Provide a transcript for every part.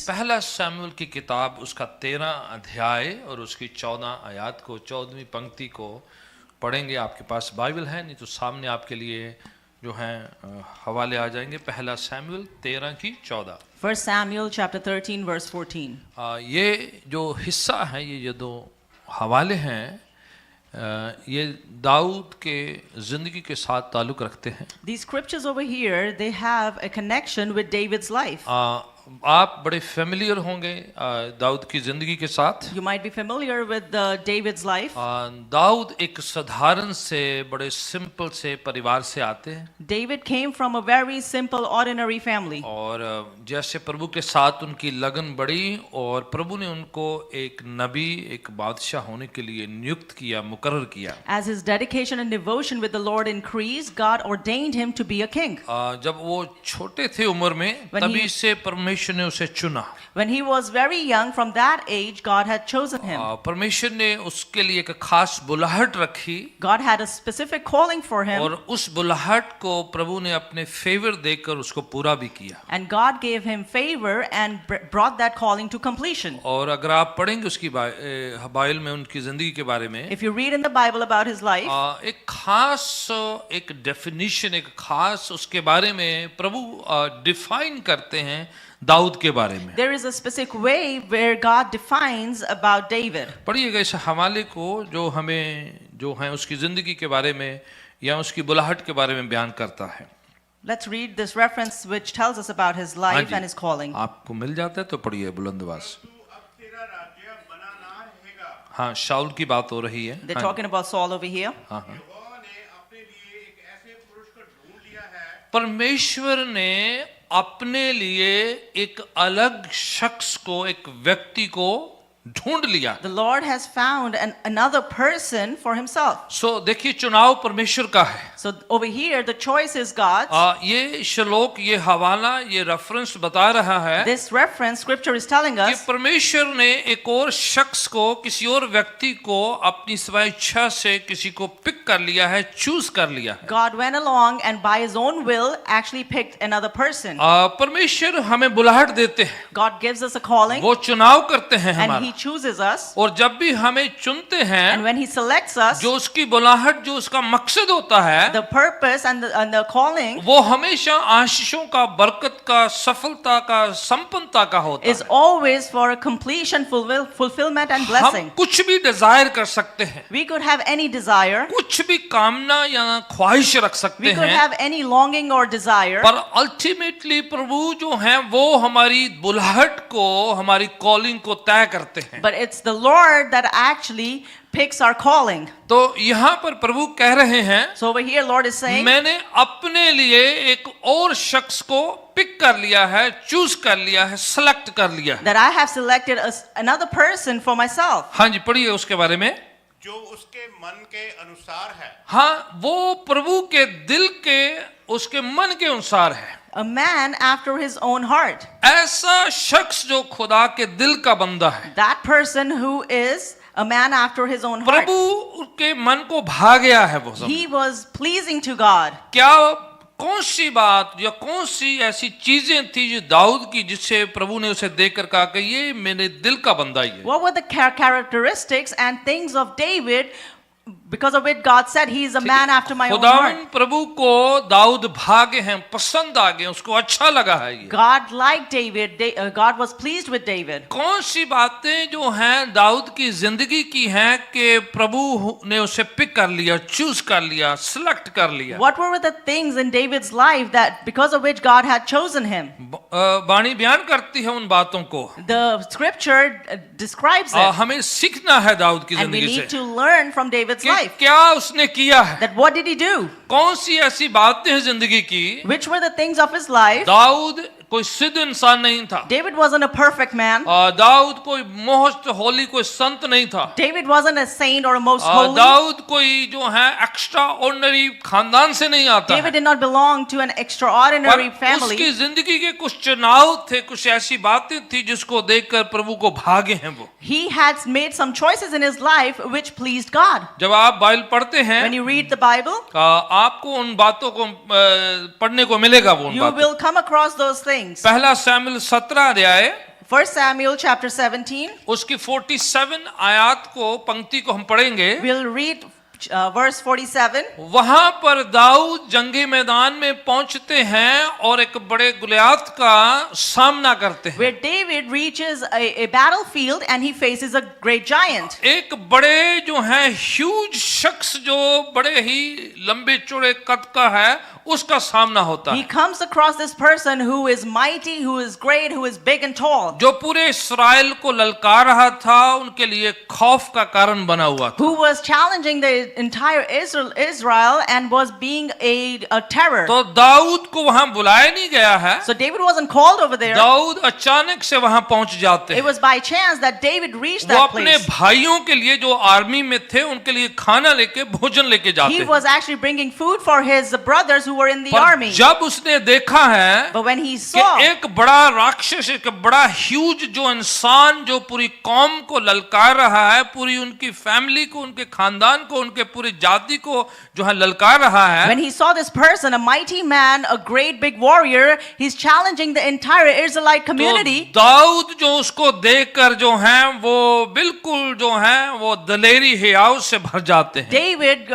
पहला शमूएल की किताब उसका 13 अध्याय और उसकी 14 आयत को 14वीं पंक्ति को पढ़ेंगे। आपके पास बाइबल है, नहीं तो सामने आपके लिए जो हैं हवाले आ जाएंगे। पहला शमूएल 13 की 14। 1 Samuel chapter 13 verse 14. ये जो हिस्सा है, ये दो हवाले हैं, ये दाऊद के जिंदगी के साथ ताल्लुक रखते हैं। These scriptures over here, they have a connection with David's life. आप बड़े फेमिलियर होंगे दाऊद की जिंदगी के साथ। You might be familiar with David's life. Dawood एक साधारण से बड़े सिंपल से परिवार से आते हैं। David came from a very simple, ordinary family. और जैसे प्रभु के साथ उनकी लगन बढ़ी और प्रभु ने उनको एक नबी, एक बादशाह होने के लिए नियुक्त किया, मुकर्रर किया। As his dedication and devotion with the Lord increased, God ordained him to be a king. जब वो छोटे थे उम्र में, तभी से परमेश्वर ने उसे चुना। When he was very young, from that age, God had chosen him. परमेश्वर ने उसके लिए एक खास बुलाहट रखी। God had a specific calling for him. और उस बुलाहट को प्रभु ने अपने फेवर देकर उसको पूरा भी किया। And God gave him favor and brought that calling to completion. और अगर आप पढ़ेंगे उसकी बाइबल में उनकी जिंदगी के बारे में, If you read in the Bible about his life, एक खास एक डेफिनेशन, एक खास उसके बारे में प्रभु डिफाइन करते हैं दाऊद के बारे में। there is a specific way where God defines about David. पढ़िएगा इस हवाले को जो हमें जो है उसकी जिंदगी के बारे में या उसकी बुलाहट के बारे में बयान करता है। Let's read this reference which tells us about his life and his calling. आपको मिल जाता है तो पढ़िए बुलंद आवाज। हाँ, शाऊल की बात हो रही है। They're talking about Saul over here. परमेश्वर ने अपने लिए एक अलग शख्स को, एक व्यक्ति को ढूंढ लिया। The Lord has found another person for himself. सो देखिए, चुनाव परमेश्वर का है। So over here the choice is God's. ये श्लोक, ये हवाला, ये रेफरेंस बता रहा है This reference scripture is telling कि us परमेश्वर ने एक और शख्स को, किसी और व्यक्ति को अपनी स्वेच्छा से किसी को पिक कर लिया है, चूज कर लिया है। God went along and by his own will actually picked another person. परमेश्वर हमें बुलाहट देते हैं, God gives us a calling वो चुनाव करते हैं and हमारा। he chooses us. और जब भी हमें चुनते And हैं, when he selects us, जो उसकी बुलाहट, जो उसका मकसद होता है, the purpose and the calling वो हमेशा आशीषों का, बरकत का, सफलता का, संपन्नता का होता is है। always for a completion, fulfillment and हम blessing. कुछ भी डिजायर कर सकते हैं, We could have any desire. कुछ भी कामना या ख्वाहिश रख सकते We could हैं, have any longing or desire. पर अल्टीमेटली प्रभु जो हैं वो हमारी बुलाहट को, हमारी कॉलिंग को तय करते हैं। But it's the Lord that actually picks our calling. तो यहाँ पर प्रभु कह रहे हैं, So over here Lord is saying, मैंने अपने लिए एक और शख्स को पिक कर लिया है, चूज कर लिया है, सेलेक्ट कर लिया है। that I have selected another person for myself. हाँ जी, पढ़िए उसके बारे में। जो उसके मन के अनुसार है। हाँ, वो प्रभु के दिल के, उसके मन के अनुसार है। A man after his own heart. ऐसा शख्स जो खुदा के दिल का बंदा है, That person who is a man after his own heart. प्रभु के मन को भा गया है वो सब। He was pleasing to God. क्या कौन सी बात या कौन सी ऐसी चीजें थी जो दाऊद की, जिससे प्रभु ने उसे देखकर कहा कि ये मेरे दिल का बंदा ही है। What were the characteristics and things of David because of it God said he is a man after my own खुदावन heart? प्रभु को दाऊद भागे हैं, पसंद आ गए, उसको अच्छा लगा है ये। God liked David. God was pleased with David. कौन सी बातें जो हैं दाऊद की जिंदगी की हैं कि प्रभु ने उसे पिक कर लिया, चूज कर लिया, सिलेक्ट कर लिया। What were the things in David's life that because of which God had chosen him? वाणी बयान करती है उन बातों को। The scripture describes it. हमें सीखना है दाऊद की And we जिंदगी need से to learn from David's कि life. क्या उसने किया है, That what did he do? कौन सी ऐसी बातें हैं जिंदगी की। Which were the things of his life? Dawood कोई सिद्ध इंसान नहीं था। David wasn't a perfect man. Dawood कोई मोस्ट होली, कोई संत नहीं था। David wasn't a saint or a most holy. Dawood कोई जो है एक्स्ट्रा ऑर्डिनरी खानदान से नहीं आता David है। did not belong to an extraordinary पर family. उसकी जिंदगी के कुछ चुनाव थे, कुछ ऐसी बातें थी जिसको देखकर प्रभु को भागे हैं वो। He had made some choices in his life which pleased God. जब आप बाइबल पढ़ते हैं, When you read the Bible, आपको उन बातों को पढ़ने को मिलेगा वो उन you बातों। will come across those things. पहला शमूएल 17 अध्याय 1 Samuel chapter 17. उसकी 47 आयत को पंक्ति को हम पढ़ेंगे। We'll read verse 47. वहां पर दाऊद जंगी मैदान में पहुंचते हैं और एक बड़े गुलियात का सामना करते हैं। Where David reaches a battlefield and he faces a great giant. एक बड़े जो हैं ह्यूज शख्स जो बड़े ही लंबे चौड़े कद का है उसका सामना होता He है, comes across this person who is mighty, who is great, who is big and tall, जो पूरे इस्राएल को ललकार रहा था, उनके लिए खौफ का कारण बना हुआ था। who was challenging the entire Israel and was being a terror. तो दाऊद को वहां बुलाया नहीं गया है, So David wasn't called over there. Dawood अचानक से वहां पहुंच जाते It हैं। was by chance that David reached वो that अपने place. भाइयों के लिए जो आर्मी में थे उनके लिए खाना लेके भोजन लेके जाते He हैं। was actually bringing food for his brothers who were in the पर army. जब उसने देखा है But when he कि saw एक बड़ा राक्षस, एक बड़ा ह्यूज जो इंसान जो पूरी कौम को ललकार रहा है, पूरी उनकी फैमिली को, उनके खानदान को, उनके पूरी जाति को जो है ललकार रहा है, when he saw this person, a mighty man, a great big warrior, he's challenging the entire Israelite community. तो दाऊद जो उसको देखकर जो है वो बिल्कुल जो है वो दलेरी हियाव से भर जाते हैं। David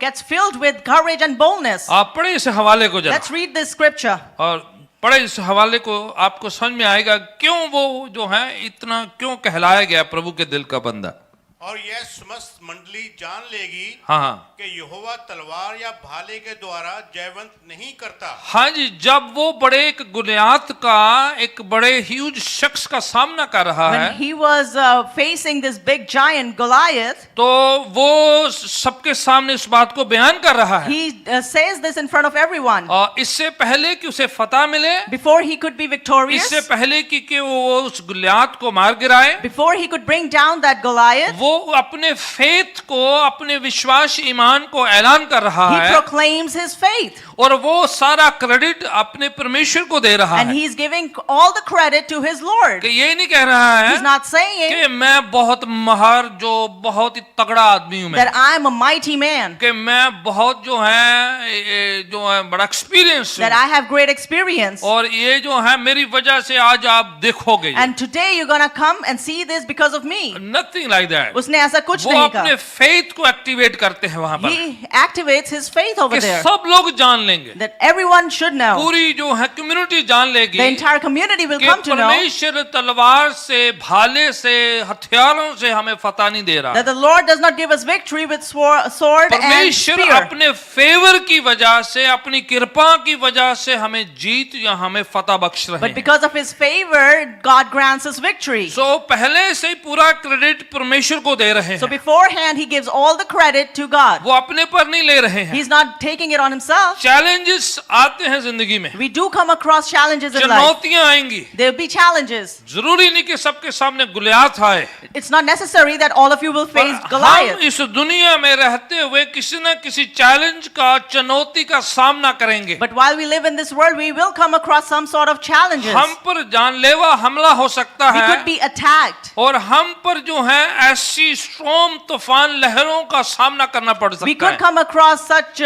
gets filled with courage and boldness. आप पढ़े इस हवाले को जरा, Let's read this scripture. और पढ़े इस हवाले को, आपको समझ में आएगा क्यों वो जो है इतना क्यों कहलाया गया प्रभु के दिल का बंदा। और यह समस्त मंडली जान लेगी हाँ हाँ कि यहोवा तलवार या भाले के द्वारा जयवंत नहीं करता। हाँ जी, जब वो बड़े एक गुलियात का, एक बड़े ह्यूज शख्स का सामना कर रहा When है, he was facing this big giant Goliath, तो वो सबके सामने इस बात को बयान कर रहा है। he says this in front of everyone. और इससे पहले कि उसे फतह मिले, Before he could be victorious, इससे पहले कि वो उस गुलियात को मार गिराए, before he could bring down that Goliath, वो अपने फेथ को, अपने विश्वास ईमान को ऐलान कर रहा he है, proclaims his faith. और वो सारा क्रेडिट अपने परमेश्वर को दे रहा And है। he's giving all the credit to his Lord. कि ये नहीं कह रहा है He's not saying कि मैं बहुत महार, जो बहुत ही तगड़ा आदमी हूं, मैं that I'm a mighty man, कि मैं बहुत जो है बड़ा experience that I have great experience. और ये जो है मेरी वजह से आज आप देखोगे। And today you're gonna come and see this because of me. Nothing like that. उसने ऐसा कुछ वो नहीं अपने कहा. फेथ को एक्टिवेट करते हैं वहां पर, He activates his faith over कि there. सब लोग जान लेंगे, That everyone should know. पूरी जो है कम्युनिटी जान लेगी The entire community will कि come to know परमेश्वर तलवार से, भाले से, हथियारों से हमें फतह नहीं दे रहा। that the Lord does not give us victory with sword and परमेश्वर spear. अपने फेवर की वजह से, अपनी कृपा की वजह से हमें जीत या हमें फतह बख्श रहे But हैं। because of his favor, God grants us victory. सो पहले से ही पूरा क्रेडिट परमेश्वर को दे रहे So हैं, beforehand, he gives all the credit to God. वो अपने पर नहीं ले रहे हैं। He's not taking it on himself. Challenges आते हैं जिंदगी में, We do come across challenges in life. चुनौतियां आएंगी, There will be challenges. जरूरी नहीं कि सबके सामने गुलियात आए, It's not necessary that all of you will पर face हम Goliath. इस दुनिया में रहते हुए किसी न किसी चैलेंज का, चुनौती का सामना करेंगे। But while we live in this world, we will come across some sort of challenges. हम पर जानलेवा हमला हो सकता We है, could be attacked. और हम पर जो है ऐसी स्ट्रॉम तूफान लहरों का सामना करना पड़ We सकता could है। come across such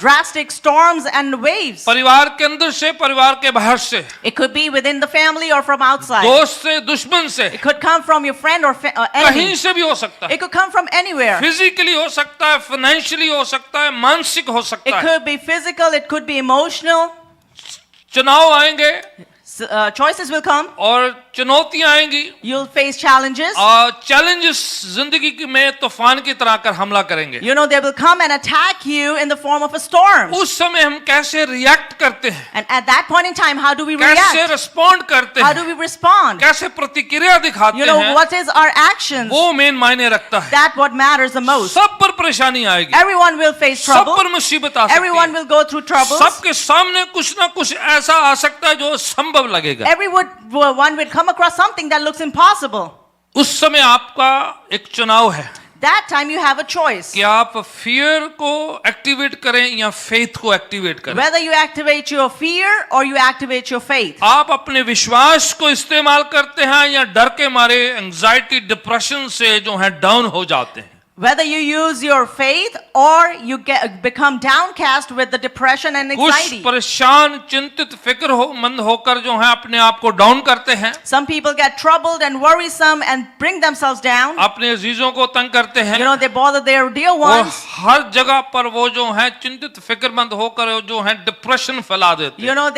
drastic storms and waves. परिवार के अंदर से, परिवार के बाहर से, It could be within the family or from outside. दोस्त से, दुश्मन से, It could come from your friend or कहीं enemy. से भी हो सकता है। It could come from anywhere. Physically हो सकता है, फाइनेंशियली हो सकता है, मानसिक हो It सकता है। could be physical, it could be emotional. चुनाव आएंगे Choices will come. और चुनौतियां आएंगी, You'll face challenges. और चैलेंजेस जिंदगी में तूफान की तरह कर हमला करेंगे। You know, they will come and attack you in the form of a storm. उस समय हम कैसे रिएक्ट करते हैं, And at that point in time, how do we कैसे react? रिस्पॉन्ड करते How हैं, do we respond? कैसे प्रतिक्रिया दिखाते You know, हैं, what is our actions? वो मेन मायने रखता है। That what matters the most. सब पर परेशानी आएगी, Everyone will face सब trouble. पर मुसीबत आ सकती Everyone है, will go through troubles. सबके सामने कुछ ना कुछ ऐसा आ सकता है जो संभव लगेगा। One would come across something that looks impossible. उस समय आपका एक चुनाव है That time you have a choice. कि आप फियर को एक्टिवेट करें या फेथ को एक्टिवेट करें। Whether you activate your fear or you activate your faith. आप अपने विश्वास को इस्तेमाल करते हैं या डर के मारे एंजाइटी, डिप्रेशन से जो है डाउन हो जाते हैं। Whether you use your faith or you become downcast with the depression and कुछ anxiety. परेशान चिंतित फिक्र हो मंद होकर जो है अपने आप को डाउन करते हैं, Some people get troubled and worrisome and bring themselves down. अपने अजीजों को तंग करते हैं, You know, they bother their dear वो ones. हर जगह पर वो जो है चिंतित फिक्रमंद होकर जो है डिप्रेशन फैला देते You हैं। know,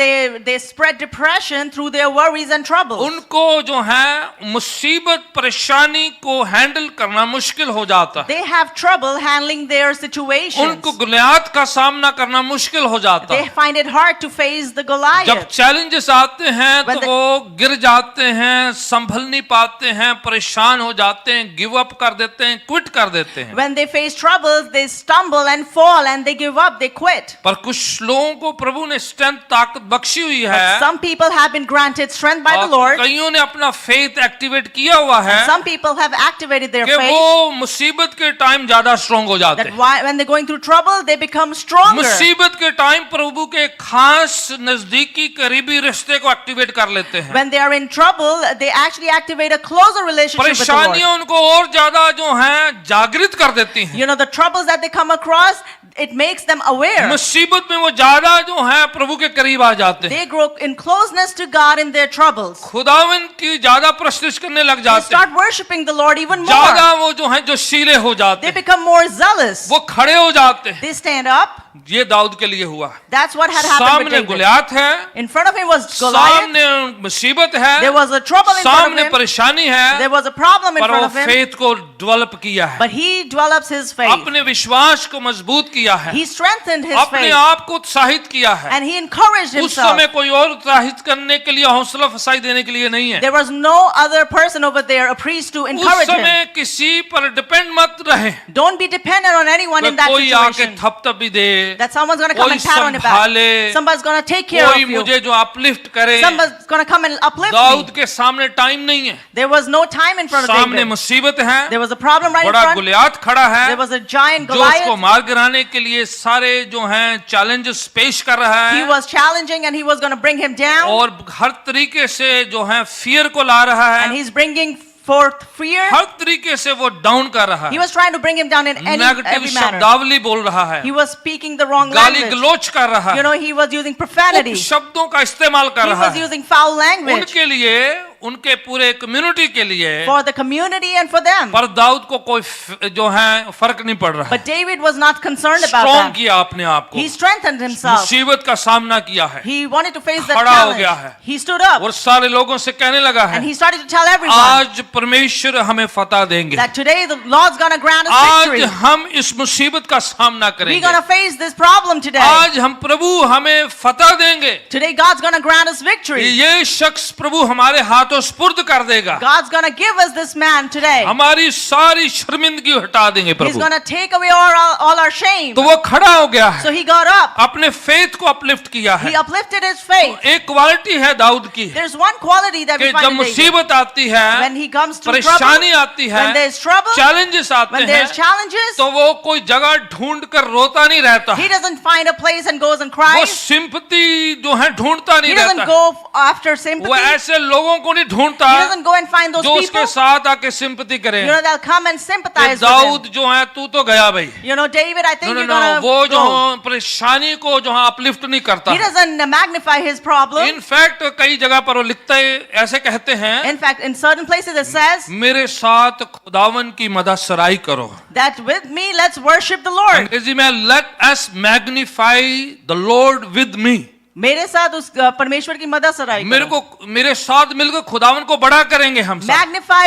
they spread depression through their worries and troubles. उनको जो है मुसीबत परेशानी को हैंडल करना मुश्किल हो जाता है, They have trouble handling their situations. उनको गुलियात का सामना करना मुश्किल हो जाता They है। find it hard to face the जब Goliath. चैलेंजेस आते हैं When तो the- वो गिर जाते हैं, संभल नहीं पाते हैं, परेशान हो जाते हैं, गिव अप कर देते हैं, क्विट कर देते हैं। When they face troubles, they stumble and fall and they give up, they quit. पर कुछ लोगों को प्रभु ने स्ट्रेंथ ताकत बख्शी हुई है, But some people have been granted strength by the और Lord. कईयों ने अपना फेथ एक्टिवेट किया हुआ है Some people have activated their कि faith. वो मुसीबत के टाइम ज्यादा स्ट्रांग हो जाते That हैं। when they're going through trouble, they become stronger. मुसीबत के टाइम प्रभु के खास नजदीकी करीबी रिश्ते को एक्टिवेट कर लेते हैं। When they are in trouble, they actually activate a closer relationship with the Lord. परेशानियां उनको और ज्यादा जो है जागृत कर देती हैं। You know, the troubles that they come across, it makes them aware. मुसीबत में वो ज्यादा जो है प्रभु के करीब आ जाते हैं। They grow in closeness to God in their troubles. खुदावन की ज्यादा प्रस्तुत करने लग They जाते हैं, start worshiping the Lord even more. ज्यादा वो जो है जो शीले हो जाते They हैं, become more zealous. वो खड़े हो जाते हैं। They stand up. ये दाऊद के लिए हुआ। That's what had happened with सामने David. गुलियात है, In front of him was Goliath. सामने मुसीबत है, There was a trouble in front of सामने him. परेशानी There है, was a problem in पर front वो of him. फेथ को डेवलप किया है, But he develops his faith. अपने विश्वास को मजबूत किया है, He strengthened his अपने faith. आप को उत्साहित किया है। And he encouraged उस himself. समय कोई और उत्साहित करने के लिए, हौसला फसाई देने के लिए नहीं है। There was no other person over there, a priest, to उस encourage him. समय किसी पर डिपेंड मत रहे, Don't be dependent on anyone in that कोई आके situation. थपथप भी दे, That someone's going to come कोई and pat on your back. संभाले, Somebody's going to take care कोई of you. मुझे जो अपलिफ्ट करे। Somebody's going to come and uplift Dawood me. के सामने टाइम नहीं है, There was no time in front of सामने David. मुसीबत है, There was a problem right in बड़ा front. गुलियात खड़ा है, There was a giant जो उसको Goliath. मार गिराने के लिए सारे जो हैं चैलेंजेस पेश कर रहा He है, was challenging and he was going to bring him down. और हर तरीके से जो है फियर को ला रहा And है, he's bringing forth fear. हर तरीके से वो डाउन कर रहा He है, was trying to bring him down in negative every manner. शब्दावली बोल रहा है, He was speaking the wrong गाली language. गलोच कर रहा You है, know, he was using profanity. शब्दों का इस्तेमाल कर He रहा was है using foul language उनके लिए, उनके पूरे कम्युनिटी के लिए। for the community and for them. पर दाऊद को कोई जो है फर्क नहीं पड़ रहा है, But David was not concerned about strong that. किया अपने आप को, He strengthened himself. मुसीबत का सामना किया है, He wanted to face that खड़ा हो challenge. गया है। He stood up और सारे लोगों से कहने लगा है, and he started to tell everyone आज परमेश्वर हमें फतह देंगे, that today the Lord's going to grant us आज victory. हम इस मुसीबत का सामना We're करेंगे, going to face this problem today. आज हम प्रभु हमें फतह देंगे, Today God's going to grant us victory. ये शख्स प्रभु हमारे हाथों सुपुर्द कर देगा, God's going to give us this man today. हमारी सारी शर्मिंदगी हटा देंगे He's Prabhu. going to take away all our shame. तो वो खड़ा हो गया है, So he got up. अपने फेथ को अपलिफ्ट किया है। He uplifted his faith. एक क्वालिटी है दाऊद की There's one quality that कि we find जब in David. मुसीबत आती है, When he comes to परेशानी trouble, आती है, when there's trouble, चैलेंजेस आते when हैं, there's challenges, तो वो कोई जगह ढूंढ कर रोता नहीं रहता, he doesn't find a place and goes and वो cries. सिंपैथी जो है ढूंढता नहीं He doesn't रहता, go after वो sympathy. ऐसे लोगों को नहीं ढूंढता He doesn't go and find those जो people. उसके साथ आके सिंपैथी करें। You know, they'll come and कि sympathize with दाऊद him. जो है तू तो गया भाई, You know, David, I think no you're no going to वो जो go. परेशानी को जो है अपलिफ्ट नहीं करता। He doesn't magnify his problem. In fact कई जगह पर वो लिखते ऐसे कहते हैं, In fact, in certain places it says मेरे साथ खुदावन की मदद सराई करो। that with me, let's worship the Lord. अंग्रेजी में let us magnify the Lord with me, मेरे साथ उस परमेश्वर की मदद सराई करो. मेरे साथ मिलकर खुदावन को बड़ा करेंगे हम सब, Magnify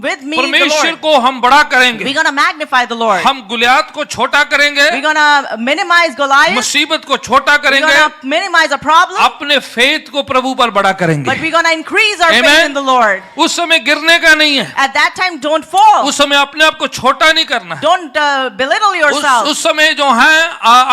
with me the परमेश्वर Lord. को हम बड़ा करेंगे, We're going to magnify the Lord. हम गुलियात को छोटा करेंगे, We're going to minimize Goliath. मुसीबत को छोटा We're करेंगे, going to minimize a problem. अपने फेथ को प्रभु पर बड़ा करेंगे। But we're going to increase our faith Amen. in the Lord. उस समय गिरने का नहीं है, At that time, don't fall. उस समय अपने आप को छोटा नहीं करना है, Don't belittle yourself. उस समय जो है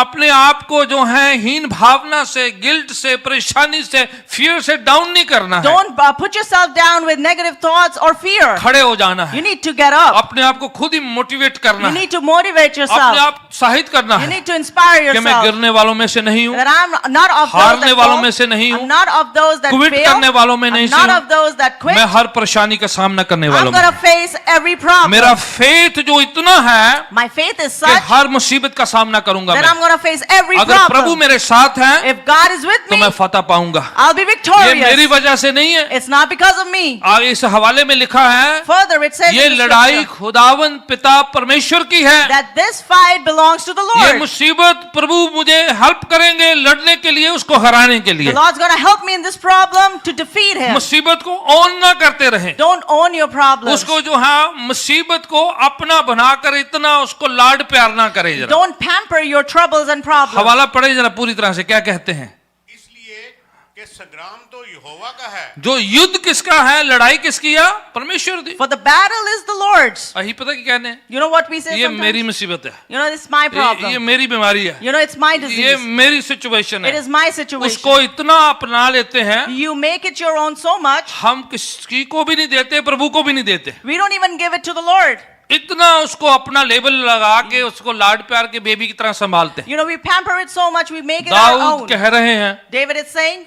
अपने आप को जो है हीन भावना से गिल्ट से, परेशानी से, फियर से डाउन नहीं करना है। Don't put yourself down with negative thoughts or fear. खड़े हो जाना You है, need to get up. अपने आप को खुद ही मोटिवेट करना You है, need to motivate अपने yourself. आप उत्साहित करना You है need to inspire कि मैं yourself. गिरने वालों में से नहीं हूँ, That I'm not of those हारने that वालों fall. में से नहीं हूँ, I'm not of those that quit fail. करने वालों में नहीं I'm not हूँ, of those that quit. मैं हर परेशानी का सामना करने वाला I'm going to हूँ। face every problem. मेरा फेथ जो इतना है My faith is कि such हर मुसीबत का सामना करूंगा that मैं। I'm going to face every अगर प्रभु problem. मेरे साथ है If God is with तो me, मैं फतह पाऊंगा। I'll be ये मेरी victorious. वजह से नहीं है, It's not because of me. आगे इस हवाले में लिखा है Further, it says ये in the लड़ाई scripture खुदावन पिता परमेश्वर की है। that this fight belongs to the ये Lord. मुसीबत प्रभु मुझे हेल्प करेंगे लड़ने के लिए, उसको हराने के The लिए। Lord's going to help me in this problem to defeat him. मुसीबत को ऑन ना करते रहें, Don't own your problems. उसको जो है मुसीबत को अपना बनाकर इतना उसको लाड प्यार ना करें। जरा Don't pamper your troubles and problems. हवाला पढ़े जरा पूरी तरह से, क्या कहते हैं? इसलिए कि संग्राम तो यहोवा का है। जो युद्ध किसका है, लड़ाई किसकी है? परमेश्वर दी। For the battle is the Lord's. अही पता क्या कहने हैं? You know what we say ये sometimes? मेरी मुसीबत है, You know, it's my ये problem. मेरी बीमारी है, You know, it's my ये disease. मेरी सिचुएशन It है। is my situation. उसको इतना अपना लेते हैं, You make it your own so much, हम किसी को भी नहीं देते, प्रभु को भी नहीं देते। we don't even give it to the Lord. इतना उसको अपना लेबल लगा के उसको लाड प्यार के बेबी की तरह संभालते हैं। You know, we pamper it so much, we make it our Dawood own. कह रहे हैं David is saying,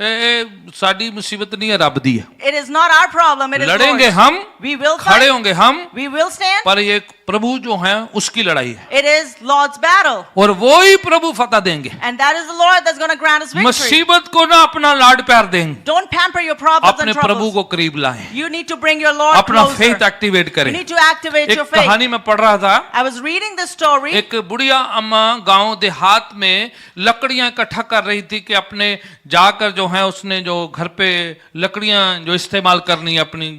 साड़ी मुसीबत नहीं है, रब दी है। it is not our problem, it is लड़ेंगे Lord's. हम, We will खड़े fight, होंगे हम, we will stand. पर ये प्रभु जो है उसकी लड़ाई है, It is Lord's battle. और वो ही प्रभु फतह देंगे। And that is the Lord that's going to grant us victory. मुसीबत को ना अपना लाड प्यार देंगे, Don't pamper your problems अपने and प्रभु troubles. को करीब लाएं, You need to bring your Lord अपना closer. फेथ एक्टिवेट You करें। need to activate एक your faith. कहानी में पढ़ रहा था, I was reading this story. एक बुढ़िया अम्मा गांव देहात में लकड़ियां इकट्ठा कर रही थी कि अपने जाकर जो है उसने जो घर पे लकड़ियां जो इस्तेमाल करनी है अपनी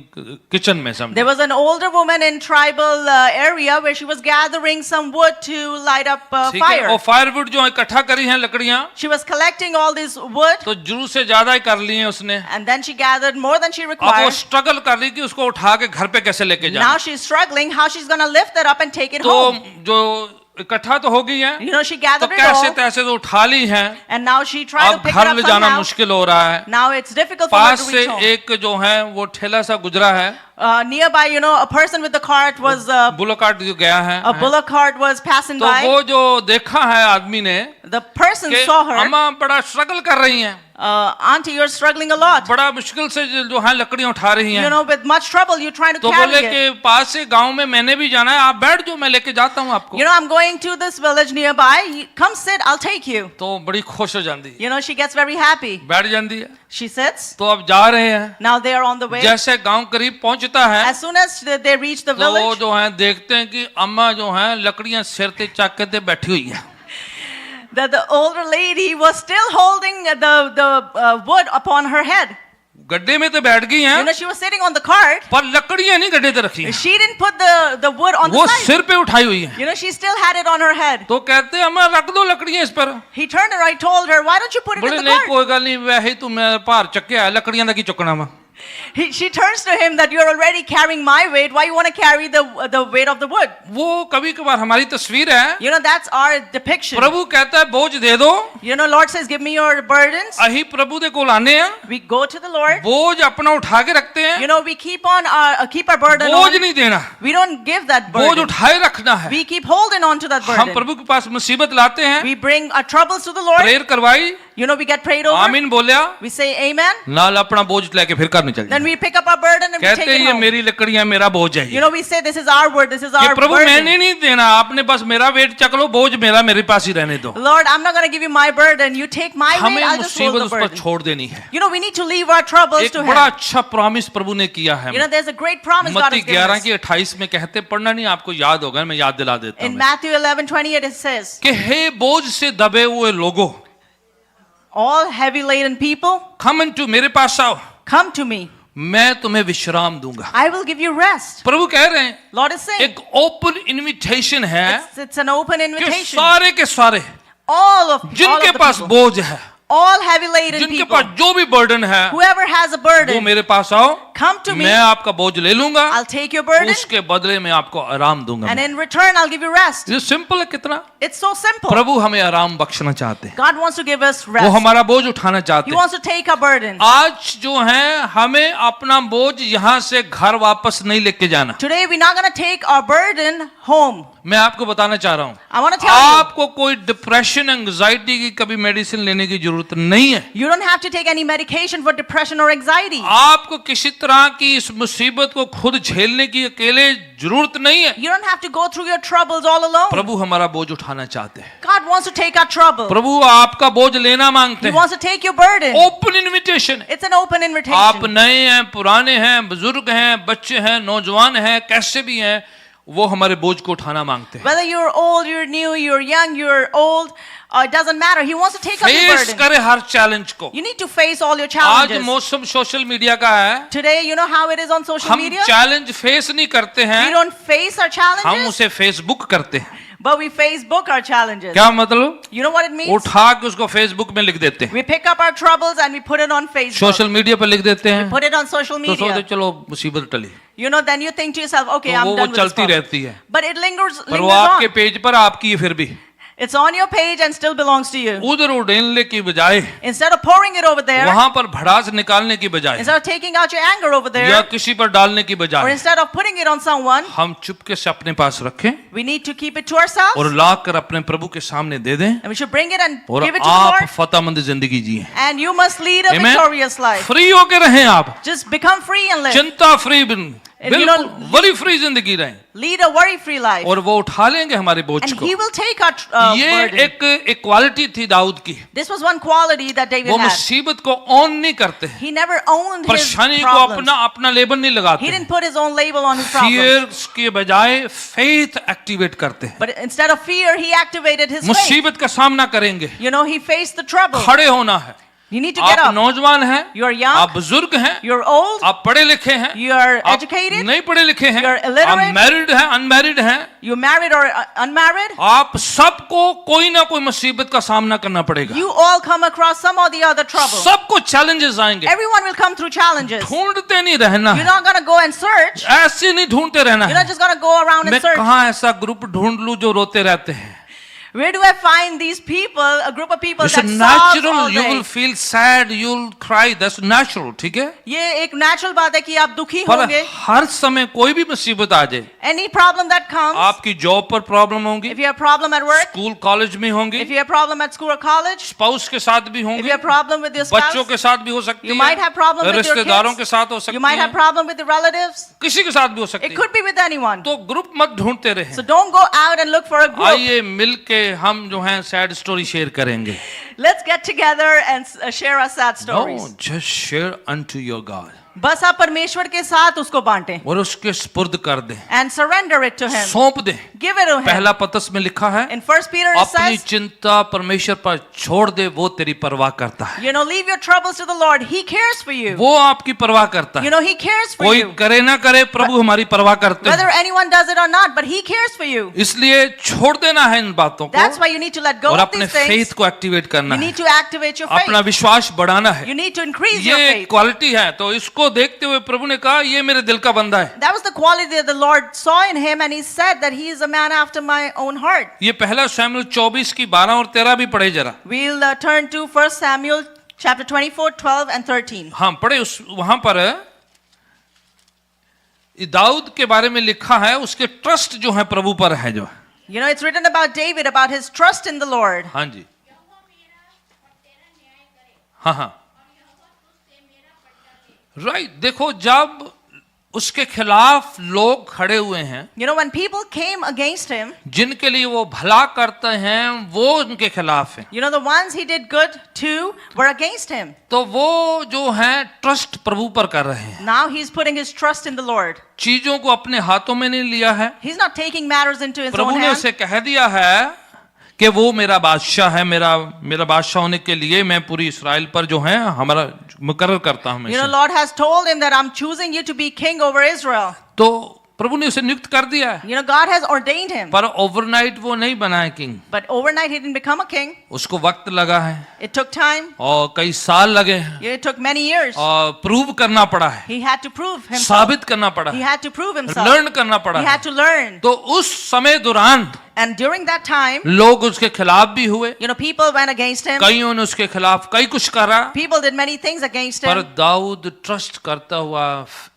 किचन में, समझे। There was an older woman in tribal area where she was gathering some wood to light up ठीक है, fire. और फायरवुड जो इकट्ठा करी हैं लकड़ियां, She was collecting all this wood तो जरूर से ज्यादा ही कर ली हैं उसने। and then she gathered more than she अब वो required. स्ट्रगल कर रही कि उसको उठा के घर पे कैसे लेके Now जाए। she's struggling how she's going to lift it up and take it तो home. जो इकट्ठा तो हो गई है, You know, she तो gathered it कैसे all तैसे तो उठा ली हैं, and now she tried to अब pick it घर up ले जाना somehow. मुश्किल हो रहा है। Now it's difficult for her pass to से reach home. एक जो है वो ठेला सा गुजरा है, Nearby, you know, a person with the cart was, Bulo काट जो गया है, a bullock cart was passing तो by. वो जो देखा है आदमी ने The person कि saw her. अम्मा बड़ा स्ट्रगल कर रही हैं, Auntie, you're struggling a lot. बड़ा मुश्किल से जो है लकड़ियां उठा रही You हैं। know, with much trouble, you're trying to तो बोले carry कि it. पास से गांव में मैंने भी जाना है, आप बैठ जो, मैं लेके जाता हूँ आपको। You know, I'm going to this village nearby. Come sit, I'll take you. तो बड़ी खुश हो जाती है, You know, she gets very happy. बैठ जाती है। She sits. तो अब जा रहे हैं, Now they are on the way. जैसे गांव करीब पहुंचता है As soon as they reach the तो village, जो है देखते हैं कि अम्मा जो है लकड़ियां सिर ते चक के बैठी हुई है। that the older lady was still holding the wood upon her head. गड्ढे में तो बैठ गई You हैं, know, she was sitting on the cart. पर लकड़ियां नहीं गड्ढे पे रखी हैं, She didn't put the wood on वो the side. सिर पे उठाई हुई है। You know, she still had it on her head. तो कहते हैं अम्मा रख दो लकड़ियां इस पर। He turned around, I told her, why don't you put it बोले in the नहीं cart? कोई गल नहीं, वैसे ही तू मेरा भार चक्या है, लकड़ियां दा की चुकना वा। She turns to him that you're already carrying my weight. Why you want to carry the weight of the wood? वो कभी कभार हमारी तस्वीर है। You know, that's our depiction. प्रभु कहता है बोझ दे दो, You know, Lord says, give me your burdens. अही प्रभु दे कोल आने हैं, We go to the Lord. बोझ अपना उठा के रखते You हैं, know, we keep our burden बोझ on. नहीं देना, We don't give that बोझ burden. उठाए रखना है। We keep holding on to that हम burden. प्रभु के पास मुसीबत लाते हैं, We bring our troubles to the Lord. Prayer करवाई, You know, we get prayed over. आमीन बोलिया, We say amen. नाल अपना बोझ लेके फिर घर निकल Then जाए। we pick up our burden and we take कहते it ये home. मेरी लकड़ियां मेरा बोझ है, You know, we say this is our word, this is कि our प्रभु burden. मैंने नहीं देना, आपने बस मेरा वेट चक लो, बोझ मेरा मेरे पास ही रहने दो। Lord, I'm not going to give you my burden. You take my weight, हमें I'll just hold मुसीबत the उस पर burden. छोड़ देनी है। You know, we need to leave our troubles एक to बड़ा Him. अच्छा प्रॉमिस प्रभु ने किया है। You know, there's a great promise God मत्ती has given 11 us. की 28 में कहते, पढ़ना नहीं आपको याद होगा, मैं याद दिला देता In हूँ Matthew 11:28 it says, कि हे बोझ से दबे हुए लोगों, all heavy laden people, come unto मेरे पास आओ, come to me. मैं तुम्हें विश्राम दूंगा। I will give you rest. प्रभु कह रहे हैं, Lord is saying, एक ओपन इनविटेशन है it's an open कि invitation. सारे के सारे All of जिनके the पास people बोझ है, all heavy laden जिनके people, पास जो भी बर्डन है whoever has a वो burden, मेरे पास आओ, come to me. मैं आपका बोझ ले लूंगा, I'll take your burden, उसके बदले में आपको आराम दूंगा। and in return I'll give you rest. ये सिंपल है कितना। It's so simple. प्रभु हमें आराम बख्शना चाहते हैं, God wants to give us वो rest. हमारा बोझ उठाना चाहते He हैं। wants to take our burden. आज जो है हमें अपना बोझ यहाँ से घर वापस नहीं लेके जाना। Today we're not going to take our burden home. मैं आपको बताना चाह रहा हूँ, I want to tell you, आपको कोई डिप्रेशन एंजाइटी की कभी मेडिसिन लेने की जरूरत नहीं है। you don't have to take any medication for depression or anxiety. आपको किसी तरह की इस मुसीबत को खुद झेलने की अकेले जरूरत नहीं है। You don't have to go through your troubles all alone. प्रभु हमारा बोझ उठाना चाहते हैं, God wants to take our trouble. प्रभु आपका बोझ लेना मांगते He हैं। wants to take your burden. Open invitation है। It's an open आप invitation. नए हैं, पुराने हैं, बुजुर्ग हैं, बच्चे हैं, नौजवान हैं, कैसे भी हैं, वो हमारे बोझ को उठाना मांगते हैं। Whether you're old, you're new, you're young, you're old, it doesn't matter. He wants to take up your face burden. करे हर चैलेंज को। You need to face all your आज challenges. मौसम सोशल मीडिया का है, Today, you know how it is on social हम media? Challenge face नहीं करते We हैं, don't face our हम challenges, उसे फेसबुक करते हैं। but we Facebook our challenges. क्या मतलब? You know what it means? उठा के उसको फेसबुक में लिख देते हैं, We pick up our troubles and we put it on Facebook. Social media पर लिख देते हैं, Put it on social तो सोचते media. चलो मुसीबत टली, You know, then you think to yourself, okay, तो I'm वो done with this चलती problem. रहती है, But it lingers पर वो आपके on. पेज पर आपकी है फिर भी। It's on your page and still belongs to you. उधर उड़ेलने की बजाय, Instead of pouring it over there, वहां पर भड़ास निकालने की बजाय, instead of taking out your anger over या there, किसी पर डालने की or बजाय, instead of putting it on someone, हम चुपके से अपने पास रखें we need to keep it to ourselves और ला कर अपने प्रभु के सामने दे दें, and we should bring it and और give it to the आप Lord. फतेहमंद जिंदगी जिए। And you must lead a Amen? victorious life. Free होके रहें आप, Just become free and live. चिंता फ्री, you बिल्कुल don't- वरी फ्री जिंदगी रहें, Lead a worry-free life. और वो उठा लेंगे हमारे बोझ And को। He will take our ये burden. एक क्वालिटी थी दाऊद की, This was one quality that David वो had. मुसीबत को ऑन नहीं करते, He never owned his परेशानी को problems. अपना लेबल नहीं He लगाते, didn't put his own label on his problems. Fear के बजाय फेथ एक्टिवेट करते हैं। But instead of fear, he activated his faith. मुसीबत का सामना करेंगे, You know, he faced the trouble. खड़े होना है। You need to get आप up. नौजवान हैं, You're young. आप बुजुर्ग हैं, You're old. आप पढ़े लिखे हैं, You're आप educated. नहीं पढ़े लिखे हैं, You're illiterate. आप मैरिड हैं, अनमैरिड हैं, You're married or unmarried. आप सबको कोई ना कोई मुसीबत का सामना करना पड़ेगा। You all come across some or the other trouble. सबको चैलेंजेस आएंगे, Everyone will come through challenges. ढूंढते नहीं रहना You're है, not going to go and search. ऐसे नहीं ढूंढते रहना You're not है। just going to go around मैं and search. कहाँ ऐसा ग्रुप ढूंढ लूं जो रोते रहते हैं? Where do I find these people, a group of people It's that a solve natural, all you will day? feel sad, you'll cry, that's natural, ठीक है? ये एक natural बात है कि आप दुखी पर होंगे. हर समय कोई भी मुसीबत आ जाए, Any problem that comes, आपकी जॉब पर प्रॉब्लम होंगी, if you have problem at work, school college में होंगी, if you have problem at school or college, spouse के साथ भी if होंगी, you have problem with your बच्चों spouse, के साथ भी हो सकती you might have है, problem with your रिश्तेदारों के kids, साथ हो you सकती might have है, problem with the relatives. किसी के साथ भी हो सकती It है। could be with anyone. तो ग्रुप मत ढूंढते रहे। So don't go out and look for a group. आइए मिलके हम जो हैं सैड स्टोरी शेयर करेंगे। Let's get together and share our sad stories. No, just share unto your God. बस आप परमेश्वर के साथ उसको बांटें और उसके स्पुर्द कर दें, and surrender it to him. सौंप दें। Give it to him. पहला पतरस में लिखा है, In 1 Peter it अपनी says, चिंता परमेश्वर पर छोड़ दे, वो तेरी परवाह करता है। you know, leave your troubles to the Lord. He cares for you. वो आपकी परवाह करता You है। know, He cares for कोई you. करे ना करे, प्रभु हमारी परवाह करते Whether हैं। anyone does it or not, but He cares for you. इसलिए छोड़ देना है इन बातों That's को why you need to let go और of अपने these things. फेथ को एक्टिवेट करना You है, need to activate your अपना faith. विश्वास बढ़ाना है। You need to increase your ये faith. क्वालिटी है, तो इसको देखते हुए प्रभु ने कहा ये मेरे दिल का बंदा है। That was the quality that the Lord saw in him, and He said that he is a man after my own heart. ये पहला शमूएल 24 की 12 और 13 भी पढ़े जरा। We'll turn to 1 Samuel chapter 24, 12 and 13. हाँ पढ़े, उस वहां पर दाऊद के बारे में लिखा है, उसके ट्रस्ट जो है प्रभु पर है जो। You know, it's written about David, about his trust in the Lord. हाँ जी, हाँ हाँ राइट। देखो जब उसके खिलाफ लोग खड़े हुए हैं, You know, when people came against him, जिनके लिए वो भला करते हैं, वो उनके खिलाफ है, you know, the ones he did good to were against him. तो वो जो है ट्रस्ट प्रभु पर कर रहे हैं। Now he's putting his trust in the Lord. चीजों को अपने हाथों में नहीं लिया है, He's not taking matters into his Prabhu own ने hand. उसे कह दिया है कि वो मेरा बादशाह है, मेरा बादशाह होने के लिए मैं पूरी इस्राएल पर जो है हमारा मुकर्रर करता हूं। You know, Lord has told him that I'm choosing you to be king over Israel. तो प्रभु ने उसे नियुक्त कर दिया है, You know, God has ordained him. पर ओवरनाइट वो नहीं बना है king. But overnight he didn't become a king. उसको वक्त लगा है It took time. और कई साल लगे हैं It took many years. और प्रूव करना पड़ा है, He had to prove himself. साबित करना पड़ा He है, had to prove himself. Learn करना पड़ा He है। had to learn. तो उस समय दौरान And during that time, लोग उसके खिलाफ भी हुए, you know, people went against him. कईयों ने उसके खिलाफ कई कुछ करा, People did many things against पर him. दाऊद ट्रस्ट करता हुआ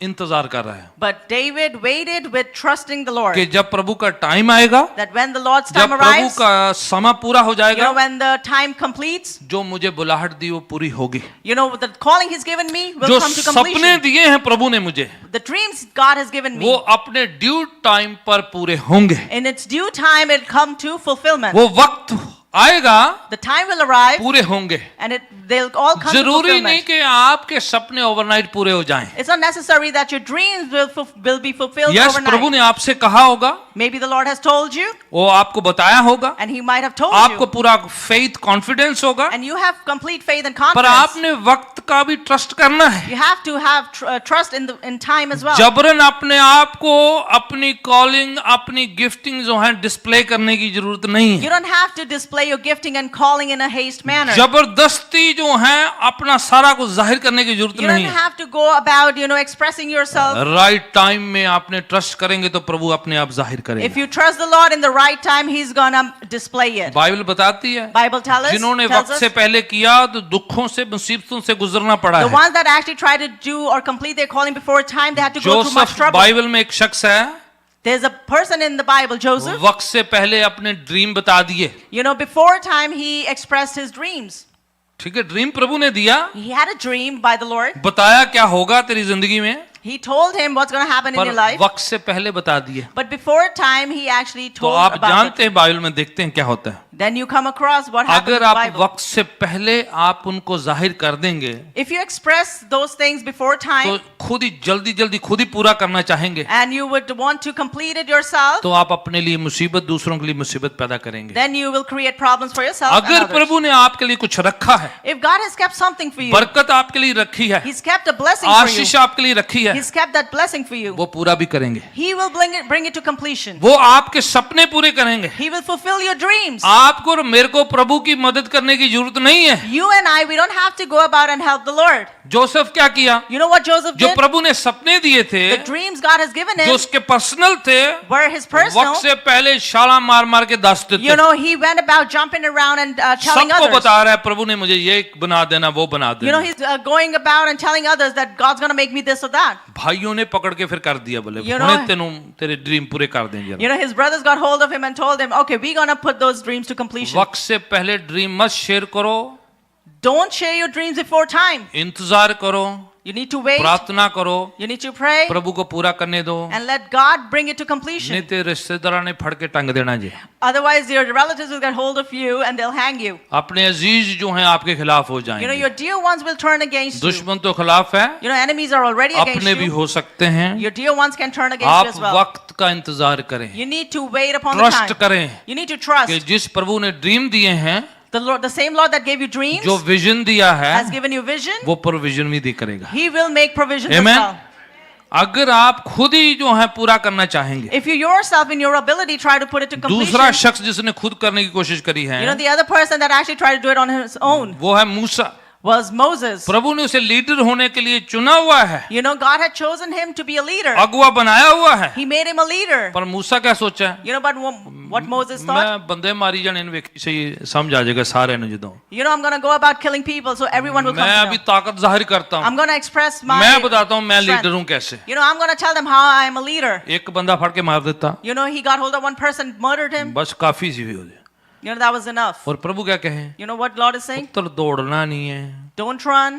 इंतजार कर रहा है But David waited with trusting the Lord. कि जब प्रभु का टाइम आएगा, That when the Lord's जब time प्रभु arrives, का समय पूरा हो you जाएगा, know, when the time completes, जो मुझे बुलाहट दी वो पूरी होगी। you know, the calling He's given me will जो come to सपने completion. दिए हैं प्रभु ने मुझे, The dreams God has given वो me, अपने ड्यू टाइम पर पूरे होंगे। in its due time, it'll come to fulfillment. वो वक्त आएगा, The time will arrive, पूरे होंगे। and they'll all come to जरूरी नहीं fulfillment. कि आपके सपने ओवरनाइट पूरे हो जाएं। It's not necessary that your dreams will be fulfilled yes, Prabhu overnight. ने आपसे कहा होगा, Maybe the Lord has told you, वो आपको बताया होगा, and He might have told आपको you, पूरा फेथ कॉन्फिडेंस होगा, and you have complete faith and पर confidence. आपने वक्त का भी ट्रस्ट करना है। You have to have trust in time as well. जबरन अपने आप को अपनी कॉलिंग, अपनी गिफ्टिंग जो है डिस्प्ले करने की जरूरत नहीं You है। don't have to display your gifting and calling in a haste manner. जबरदस्ती जो है अपना सारा कुछ जाहिर करने की जरूरत You नहीं don't है। have to go about, you know, expressing yourself. Right time में आपने ट्रस्ट करेंगे तो प्रभु अपने आप जाहिर If करेगा। you trust the Lord in the right time, He's gonna display it. Bible बताती है, Bible tells जिन्होंने us, वक्त से पहले किया तो दुखों से, मुसीबतों से गुजरना पड़ा the है। ones that actually try to do or complete their calling before time, they had to go through much Joseph trouble. Bible में एक शख्स है, There's a person in the Bible, Joseph. वक्त से पहले अपने ड्रीम बता दिए। You know, before time, he expressed his dreams. ठीक है, ड्रीम प्रभु ने दिया, He had a dream by the Lord. बताया क्या होगा तेरी जिंदगी में, He told him what's going to happen in पर your life. वक्त से पहले बता दिए। But before time, he actually तो told आप about जानते it. हैं बाइबल में देखते हैं क्या होता है। Then you come across what happened in अगर the आप Bible. वक्त से पहले आप उनको जाहिर कर देंगे If you express those things before तो time, खुद ही जल्दी जल्दी खुद ही पूरा करना चाहेंगे, and you would want to complete it yourself, तो आप अपने लिए मुसीबत, दूसरों के लिए मुसीबत पैदा करेंगे। then you will create problems for yourself and अगर others. प्रभु ने आपके लिए कुछ रखा है, If God has kept something for you, बरकत आपके लिए रखी है, He's kept a blessing for you. आशीष आपके लिए रखी है, He's kept that blessing for you. वो पूरा भी करेंगे। He will bring it to completion. वो आपके सपने पूरे करेंगे। He will fulfill your dreams. आपको और मेरे को प्रभु की मदद करने की जरूरत नहीं है। You and I, we don't have to go about and help the Lord. Joseph क्या किया, You know what Joseph जो did? प्रभु ने सपने दिए थे, The dreams God has given जो him उसके पर्सनल थे, were his personal. वक्त से पहले शाला मार मार के दस देते। You know, he went about jumping around and telling सबको others. बता रहा है प्रभु ने मुझे ये बना देना, वो बना You know, देना। he's going about and telling others that God's going to make me this or that. भाइयों ने पकड़ के फिर कर दिया, बोले You know- हुणे तेनू तेरे ड्रीम पूरे कर देंगे। You know, his brothers got hold of him and told him, okay, we're going to put those dreams to completion. वक्त से पहले ड्रीम मत शेयर करो, Don't share your dreams before time. इंतजार करो, You need to wait. प्रार्थना करो, You need to pray प्रभु को पूरा करने दो, and let God bring it to नहीं completion. तो रिश्तेदार ने फड़ के टंग देना जी। Otherwise, your relatives will get hold of you and they'll hang you. अपने अजीज जो हैं आपके खिलाफ हो You know, जाएंगे। your dear ones will turn against you. दुश्मन तो खिलाफ है, You know, enemies are already against अपने भी you. हो सकते हैं। Your dear ones can turn against you आप as well. वक्त का इंतजार करें, You need to wait upon the trust time. करें You need to कि trust. जिस प्रभु ने ड्रीम दिए हैं, The Lord, the same Lord that gave you dreams, जो विजन दिया है, has given you vision. वो प्रोविजन भी दी करेगा। He will make provisions as Amen. well. अगर आप खुद ही जो है पूरा करना चाहेंगे, If you yourself in your ability try to put it to completion, दूसरा शख्स जिसने खुद करने की कोशिश करी है, you know, the other person that actually tried to do it on his own वो है मूसा। was Moses. प्रभु ने उसे लीडर होने के लिए चुना हुआ है, You know, God had chosen him to be a leader. अगुआ बनाया हुआ है, He made him a leader. पर मूसा क्या सोचा है, You know, but what Moses thought? मैं बंदे मारी जाने इन व्यक्ति से ही समझ आ जाएगा सारे ने जदों You know, I'm going to go about killing people so everyone will come मैं to अभी know. ताकत जाहिर करता हूँ, I'm going to express my मैं बताता हूँ मैं strength. लीडर हूँ कैसे। You know, I'm going to tell them how I am a leader. एक बंदा फड़ के मार देता, You know, he got hold of one person, murdered him. बस काफी सी हुई हो जाए। You know, that was enough. और प्रभु क्या कहे, You know what Lord is saying? पुत्र दौड़ना नहीं है, Don't run.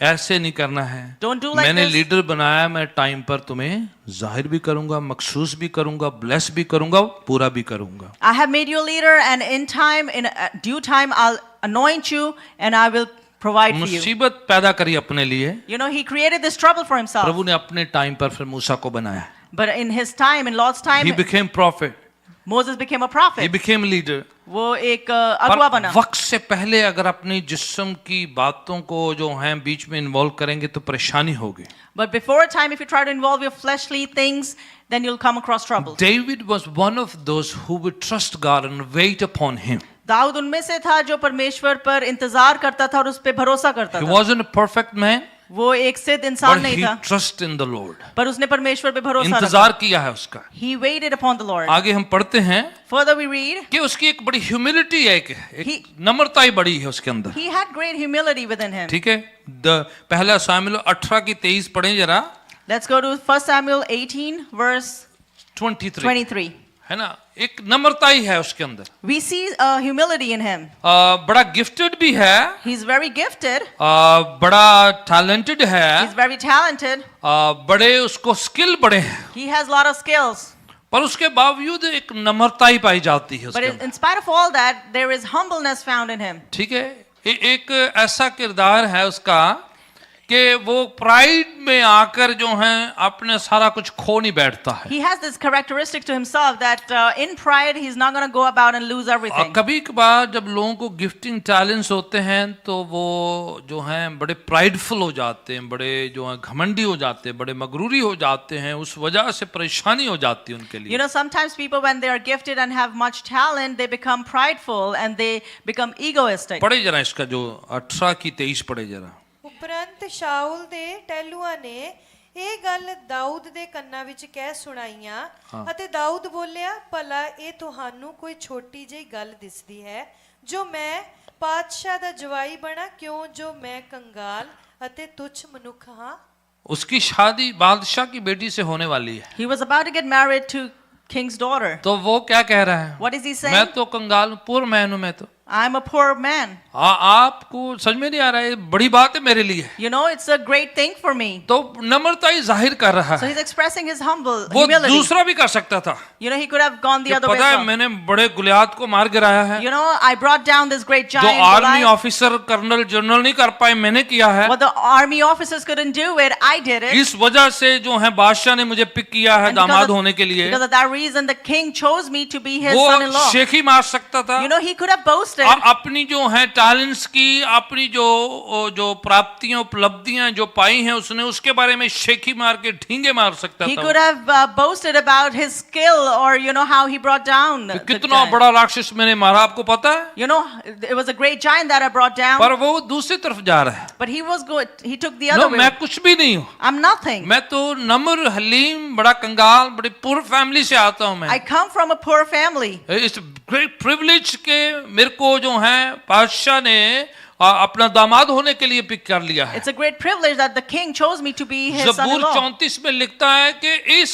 ऐसे नहीं करना है, Don't do like मैंने this. लीडर बनाया, मैं टाइम पर तुम्हें जाहिर भी करूंगा, मखसूस भी करूंगा, ब्लेस भी करूंगा, पूरा भी करूंगा। I have made you a leader, and in time, in due time, I'll anoint you, and I will provide for you. मुसीबत पैदा करी अपने लिए, You know, he created this trouble for himself. प्रभु ने अपने टाइम पर फिर मूसा को बनाया। But in his time, in Lord's time, He became prophet. Moses became a he prophet. became a leader. वो एक अगुआ पर बना. वक्त से पहले अगर अपनी जिस्म की बातों को जो हैं बीच में इन्वॉल्व करेंगे तो परेशानी होगी. But before a time, if you try to involve your fleshly things, then you'll come across trouble. David was one of those who would trust God and wait upon him. Dawood उनमें से था जो परमेश्वर पर इंतजार करता था और उस पे भरोसा करता He था. wasn't a perfect man, वो एक सिद्ध इंसान but नहीं he था, trusted in the Lord. पर उसने परमेश्वर पे भरोसा रखा. इंतजार किया है उसका. He waited upon the Lord. आगे हम पढ़ते हैं Further we read, कि उसकी एक बड़ी ह्यूमिलिटी है, एक He- नम्रता ही बड़ी है उसके अंदर. he had great humility within him. ठीक है. पहला सामुएल 18:23 पढ़ें जरा. Let's go to 1 Samuel 18 verse 23 23. है ना. एक नम्रता ही है उसके अंदर. We see humility in him. बड़ा गिफ्टेड भी है, He's very gifted. बड़ा टैलेंटेड है, He's very talented. बड़े उसको स्किल बड़े हैं, He has a lot of skills. पर उसके बावजूद एक नम्रता ही पाई जाती है But उसके in, अंदर. in spite of all that, there is humbleness found in him. ठीक है. एक ऐसा किरदार है उसका कि वो प्राइड में आकर जो है अपने सारा कुछ खो नहीं बैठता है. He has this characteristic to himself that in pride, he's not going to go about and lose everything. कभी कभार जब लोगों को गिफ्टिंग टैलेंट्स होते हैं तो वो जो हैं बड़े प्राइडफुल हो जाते हैं, बड़े जो हैं घमंडी हो जाते हैं, बड़े मगरूरी हो जाते हैं. उस वजह से परेशानी हो जाती है उनके You लिए. know, sometimes people, when they are gifted and have much talent, they become prideful and they become egoistic. पढ़े जरा इसका जो 18:23 पढ़े जरा. ਉਪਰੰਤ ਸ਼ਾਉਲ ਦੇ ਟਹਿਲੂਆਂ ਨੇ ਇਹ ਗੱਲ ਦਾਊਦ ਦੇ ਕੰਨਾਂ ਵਿੱਚ ਕਹਿ ਸੁਣਾਈਆਂ ਅਤੇ ਦਾਊਦ ਬੋਲਿਆ ਭਲਾ ਇਹ ਤੁਹਾਨੂੰ ਕੋਈ ਛੋਟੀ ਜਿਹੀ ਗੱਲ ਦਿਸਦੀ ਹੈ ਜੋ ਮੈਂ ਪਾਤਸ਼ਾਹ ਦਾ ਜਵਾਈ ਬਣਾ ਕਿਉਂ ਜੋ ਮੈਂ ਕੰਗਾਲ ਅਤੇ ਤੁੱਛ ਮਨੁੱਖ ਹਾਂ. उसकी शादी बादशाह की बेटी से होने वाली है. He was about to get married to king's daughter. तो वो क्या कह रहा है? What is he saying? मैं तो कंगाल हूं, पुअर मैन हूं मैं तो. I'm a poor man. आपको समझ में नहीं आ रहा है, बड़ी बात है मेरे लिए. You know, it's a great thing for me. तो नम्रता ही जाहिर कर रहा So है. he's expressing his वो humility. दूसरा भी कर सकता था. You know, he could have gone the कि other way पता as है well. मैंने बड़े गुलियात को मार गिराया है. You know, I brought down this great जो giant army Goliath. Officer colonel general नहीं कर पाए मैंने किया है. What the army officers couldn't do it, I did it. इस वजह से जो है बादशाह ने मुझे पिक किया है And because दामाद of- होने के लिए. Because of that reason, the king chose me to be his वो son-in-law. शेखी मार सकता था. You know, he could have boasted. अपनी जो है टैलेंट्स की, अपनी जो प्राप्तियां उपलब्धियां जो पाई हैं उसने उसके बारे में शेखी मार के ढींगे मार सकता He था. could have boasted about his skill or, you know, how he brought down कि the कितना giant. बड़ा राक्षस मैंने मारा आपको पता है. You know, it was a great giant that I brought down. पर वो दूसरी तरफ जा रहा है. But he was good. He took the no, other way. मैं कुछ भी नहीं हूँ. I'm nothing. मैं तो नम्र हलीम बड़ा कंगाल बड़ी पुअर फैमिली से आता हूँ. I मैं come from a poor family. इस ग्रेट प्रिविलेज के मेरे को जो है बादशाह ने अपना दामाद होने के लिए पिक कर लिया है. It's a great privilege that the king chose me to be his ज़बूर son-in-law. 34 में लिखता है कि इस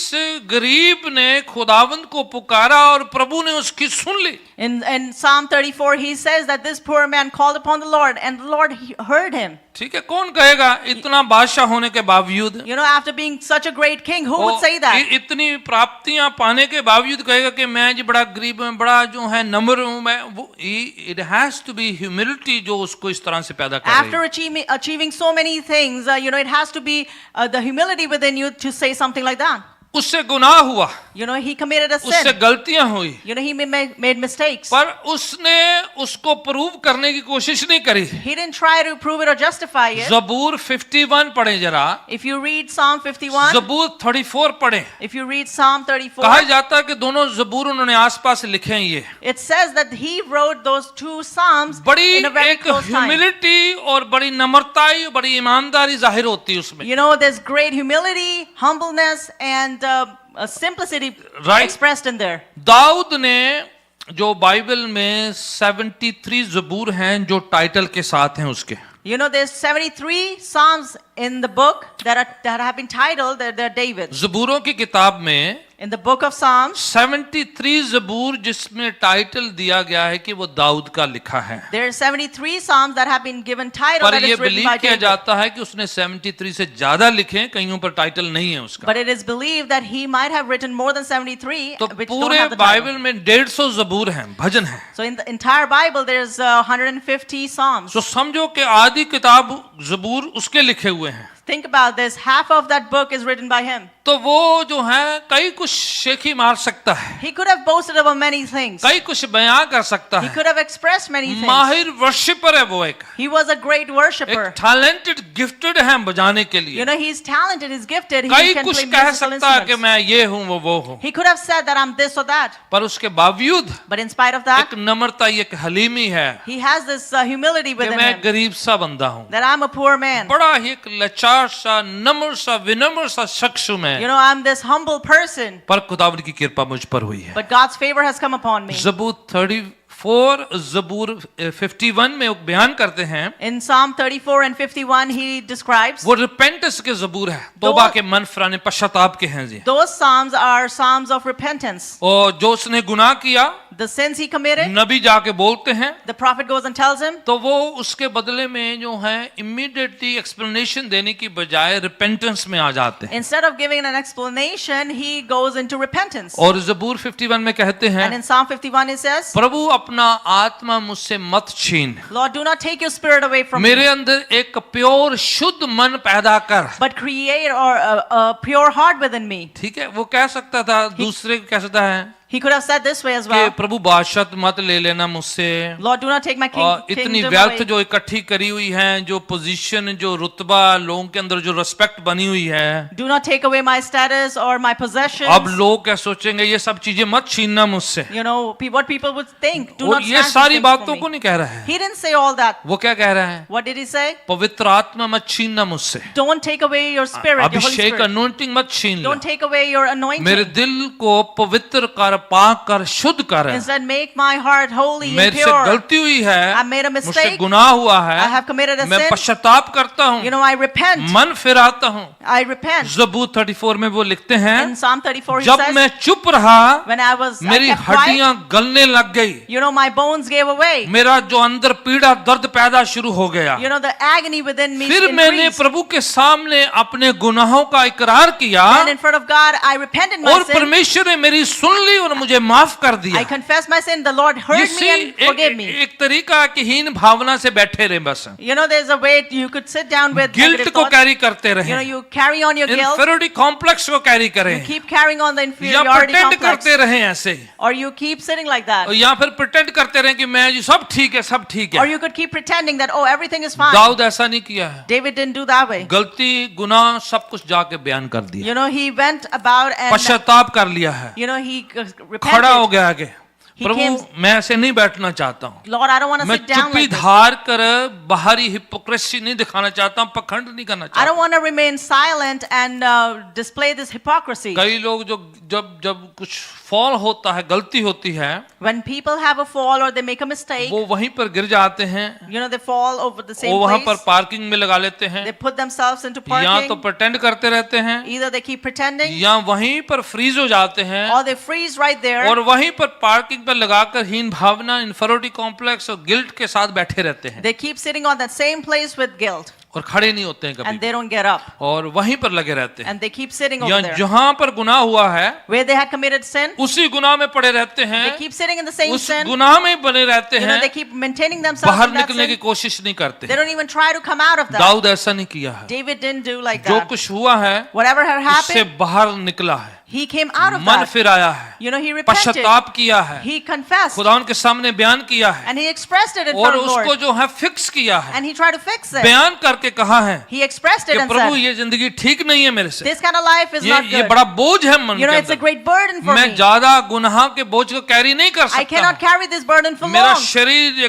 गरीब ने खुदावंद को पुकारा और प्रभु ने उसकी सुन ली. In Psalm 34, he says that this poor man called upon the Lord and the Lord heard him. ठीक है. कौन कहेगा इतना बादशाह होने के बावजूद, You know, after being such a great king, who would say that? इतनी प्राप्तियां पाने के बावजूद कहेगा कि मैं जी बड़ा गरीब हूं, बड़ा जो है नम्र हूं मैं. वो it has to be humility जो उसको इस तरह से पैदा कर रही After है. achieving so many things, you know, it has to be the humility within you to say something like that. उससे गुनाह हुआ, You know, he committed a उससे sin. गलतियां हुई, You know, he made mistakes. पर उसने उसको प्रूव करने की कोशिश नहीं करी. He didn't try to prove it or justify it. ज़बूर 51 पढ़े जरा. If you read Psalm 51, ज़बूर 34 पढ़े. if you read Psalm कहा 34, जाता है कि दोनों ज़बूर उन्होंने आसपास लिखे हैं. ये it says that he wrote those two Psalms बड़ी in a very एक close time. ह्यूमिलिटी और बड़ी नम्रताई, बड़ी ईमानदारी जाहिर होती है उसमें. You know, there's great humility, humbleness, and a simplicity Right. expressed in there. Dawood ने जो बाइबल में 73 ज़बूर हैं जो टाइटल के साथ हैं उसके. You know, there's 73 Psalms in the book that have been titled, they're David's. ज़बूरों की किताब में In the book of Psalms, 73 ज़बूर जिसमें टाइटल दिया गया है कि वो दाऊद का लिखा है. there are 73 Psalms that have been given title पर that ये is written बिलीव by किया David. जाता है कि उसने 73 से ज्यादा लिखे, कईयों पर टाइटल नहीं है उसका. But it is believed that he might have written more than 73, तो which don't पूरे have the बाइबल title. में 150 ज़बूर हैं, भजन हैं. So in the entire Bible, there's 150 Psalms. तो समझो कि आधी किताब ज़बूर उसके लिखे हुए हैं. Think about this. Half of that book is written by him. तो वो जो है कई कुछ शेखी मार सकता है, He could have boasted about many things. कई कुछ बयां कर सकता He है, could have expressed many things. माहिर वर्शिपर है वो, एक He was a great worshipper. Talented gifted है बजाने के लिए, You know, he's talented, he's gifted, he कई can कुछ play कह musical सकता है कि instruments. मैं ये हूँ वो हूँ, He could have said that I'm this or that. पर उसके बावजूद But in spite of that, एक नम्रता, एक हलीमी है he has this humility कि within मैं him. गरीब सा बंदा हूँ, That I'm a poor man. बड़ा ही एक लाचार सा, नम्र सा, विनम्र सा शख्स हूँ मैं, You know, I'm this humble person. पर खुदावंद की कृपा मुझ पर हुई है। But God's favor has come upon me. ज़बूर 34, ज़बूर 51 में वो बयान करते हैं, In Psalm 34 and 51, he describes वो रिपेंटेंस के ज़बूर है, तौबा के, मन फिराने, पश्चाताप के हैं जी। those psalms are psalms of repentance. और जो उसने गुनाह किया, The sins he committed, नबी जाके बोलते हैं, the prophet goes and tells him. तो वो उसके बदले में जो है इमीडिएटली एक्सप्लेनेशन देने की बजाय रिपेंटेंस में आ जाते हैं। Instead of giving an explanation, he goes into repentance. और ज़बूर 51 में कहते And हैं, in Psalm 51, it says, प्रभु अपना आत्मा मुझसे मत छीन, Lord, do not take your spirit away from मेरे me, अंदर एक प्योर शुद्ध मन पैदा कर। but create a pure heart within me. ठीक है, वो कह सकता था, दूसरे को कह सकता है He could have said this way as कि well. प्रभु बादशाह मत ले लेना मुझसे, Lord, do not take my और इतनी kingdom वेल्थ away. जो इकट्ठी करी हुई है, जो पोजीशन, जो रुतबा, लोगों के अंदर जो रिस्पेक्ट बनी हुई है, Do not take away my status or my possessions. अब लोग क्या सोचेंगे, ये सब चीजें मत छीनना मुझसे। You know, what people would think. Do वो not ये snatch सारी these things बातों from को me. नहीं कह रहा है, He didn't say all that. वो क्या कह रहा है, What did he say? पवित्र आत्मा मत छीनना मुझसे, Don't take away your spirit, your Holy Abhishek Spirit. Anointing मत छीन लो, Don't take away your मेरे anointing. दिल को पवित्र कर, पाक कर, शुद्ध कर। Instead, make my heart holy and मेरे से pure. गलती हुई है, I made a मुझसे mistake. गुनाह हुआ है, I have committed a मैं sin. पश्चाताप करता हूँ, You know, I repent. मन फिराता हूँ। I repent. ज़बूर 34 में वो लिखते हैं, In Psalm 34, he जब says, मैं चुप रहा, when I मेरी kept quiet, हड्डियां गलने लग गई, you know, my bones gave away. मेरा जो अंदर पीड़ा दर्द पैदा शुरू हो गया। You know, the agony within me फिर मैंने increased. प्रभु के सामने अपने गुनाहों का इकरार किया, And in front of God, I repented my और sin. परमेश्वर ने मेरी सुन ली और मुझे माफ कर दिया। I confessed my sin. The Lord You heard see, me and forgave me. एक तरीका कि हीन भावना से बैठे रहे, बस You know, there's a way you could sit down with guilt negative को thoughts. कैरी करते You know, रहे, you carry on your guilt. Inferiority complex को कैरी You करें, keep carrying on the या inferiority प्रिटेंड complex. करते रहे ऐसे, Or you keep sitting like that. और या फिर प्रिटेंड करते रहे कि मैं जी सब ठीक है, सब ठीक Or है। you could keep pretending that, oh, everything is fine. Dawood ऐसा नहीं किया है, David didn't do that way. गलती, गुनाह सब कुछ जाके बयान कर दिया, You know, he went about and, पश्चाताप कर लिया है, you know, he खड़ा हो repented. गया आगे, He प्रभु came- मैं ऐसे नहीं बैठना चाहता हूँ, Lord, I don't want to मैं sit down चुप्पी like this. धार कर बाहरी हिपोक्रेसी नहीं दिखाना चाहता हूँ, पखंड नहीं करना I चाहता don't want to remain silent and display this hypocrisy. कई लोग जो जब जब कुछ फॉल होता है, गलती होती है, When people have a fall or they make a mistake, वो वहीं पर गिर जाते हैं, you know, they fall over the वो same वहां पर place. पार्किंग में लगा लेते They हैं, put themselves into या तो parking. प्रटेंड करते रहते हैं, Either they keep pretending या वहीं पर फ्रीज हो जाते हैं, or they freeze right there. और वहीं पर पार्किंग पर लगाकर हीन भावना, इंफीरियरिटी कॉम्प्लेक्स और गिल्ट के साथ बैठे रहते हैं, They keep sitting on that same place with guilt और खड़े नहीं होते हैं and कभी, they don't get up. और वहीं पर लगे रहते हैं, And they keep sitting या over there. जहां पर गुनाह हुआ है Where they had committed sin, उसी गुनाह में पड़े रहते हैं, they keep sitting in the same उस sin. गुनाह में बने रहते You know, हैं, they keep maintaining themselves बाहर in that निकलने की sin. कोशिश नहीं करते। They don't even try to come out of that. Dawood ऐसा नहीं किया है, David didn't do like जो that. कुछ हुआ है Whatever had उससे happened, बाहर निकला है, he came out of मन that. फिराया है, You know, he repented. पश्चाताप किया है, He confessed. खुदावन के सामने बयान किया है, And he expressed it in और front of उसको Lord. जो है फिक्स किया है, And he tried to fix it. बयान करके कहा है He expressed it कि and प्रभु said, ये जिंदगी ठीक नहीं है मेरे से, this kind of life is not ये good. बड़ा बोझ है मन You know, के it's a अंदर, great burden for मैं me. ज्यादा गुनाह के बोझ को कैरी नहीं कर I सकता cannot हूं। carry this burden for मेरा long. शरीर ये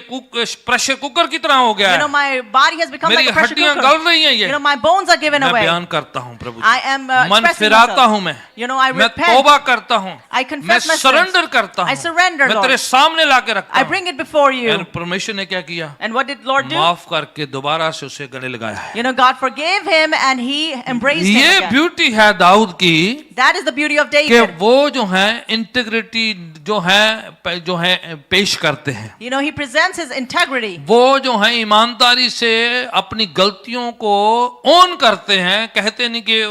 प्रेशर कुकर की तरह हो गया You know, है, my body has become मेरी like a pressure हड्डियां cooker. गल रही हैं, ये You know, my bones are given मैं away. बयान करता हूँ प्रभु, I am मन expressing फिराता myself. हूँ मैं, You know, I मैं repent. तौबा करता हूँ, I मैं confess my sins. सरेंडर करता I हूँ, surrender, मैं Lord. तेरे सामने लाके रखता I हूँ। bring it before you. और परमेश्वर ने क्या किया, And what did Lord do? माफ करके दोबारा से उसे गले लगाया है। You know, God forgave him and he embraced him ये again. ब्यूटी है दाऊद की That is the beauty of कि David. वो जो है इंटीग्रिटी जो है पेश करते हैं, You know, he presents his integrity. वो जो है ईमानदारी से अपनी गलतियों को ओन करते हैं, कहते नहीं कि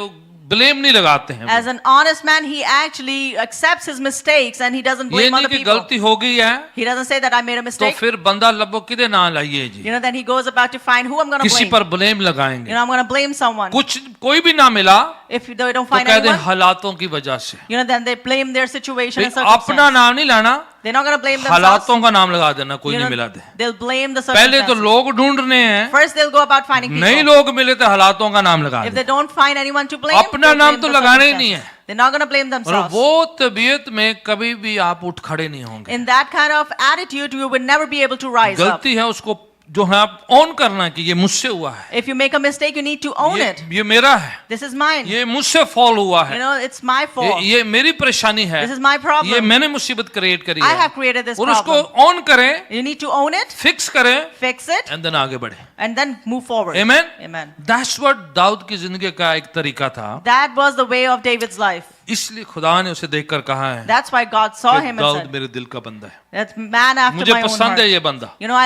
ब्लेम नहीं लगाते हैं As an honest man, he actually accepts his mistakes and he doesn't ये blame नहीं other कि people. गलती हो गई है He doesn't say that I made a तो mistake. फिर बंदा लबो किदे ना लाइए जी, You know, then he goes about to find who I'm going to किसी blame. पर ब्लेम You लगाएंगे, know, I'm going to blame someone. कुछ कोई भी ना मिला If they don't तो find कह दे anyone, हालातों की वजह से। you know, then they blame their situation and भाई अपना circumstance. नाम नहीं लाना, They're not going to blame themselves. हालातों का नाम लगा देना, कोई You नहीं know, मिला दे। they'll blame the पहले तो circumstances. लोग ढूंढने हैं, First, they'll go about finding नहीं people. लोग मिले तो हालातों का नाम लगा If they. they don't find anyone to blame, अपना they'll नाम blame तो the लगाना ही नहीं circumstances. है। They're not going to blame और themselves. वो तबीयत में कभी भी आप उठ खड़े नहीं होंगे। In that kind of attitude, you would never be able to rise up. गलती है उसको जो है आप ऑन करना कि ये मुझसे हुआ है, If you make a mistake, you need to own it. ये मेरा है, This is mine. ये मुझसे फॉल हुआ You है, know, it's my fault. ये मेरी परेशानी है, This is my ये problem. मैंने मुसीबत क्रिएट करी I है, have created this और उसको problem. ऑन करें, You need to own it, fix करें, fix it, एंड देन आगे बढ़े। and then move forward. Amen? Amen. That's what Dawood की जिंदगी का एक तरीका था, That was the way of David's life. इसलिए खुदा ने उसे देखकर कहा है That's why God saw कि him and दाऊद said, मेरे दिल का बंदा है, "That's man after मुझे my own पसंद है heart." ये बंदा। You know,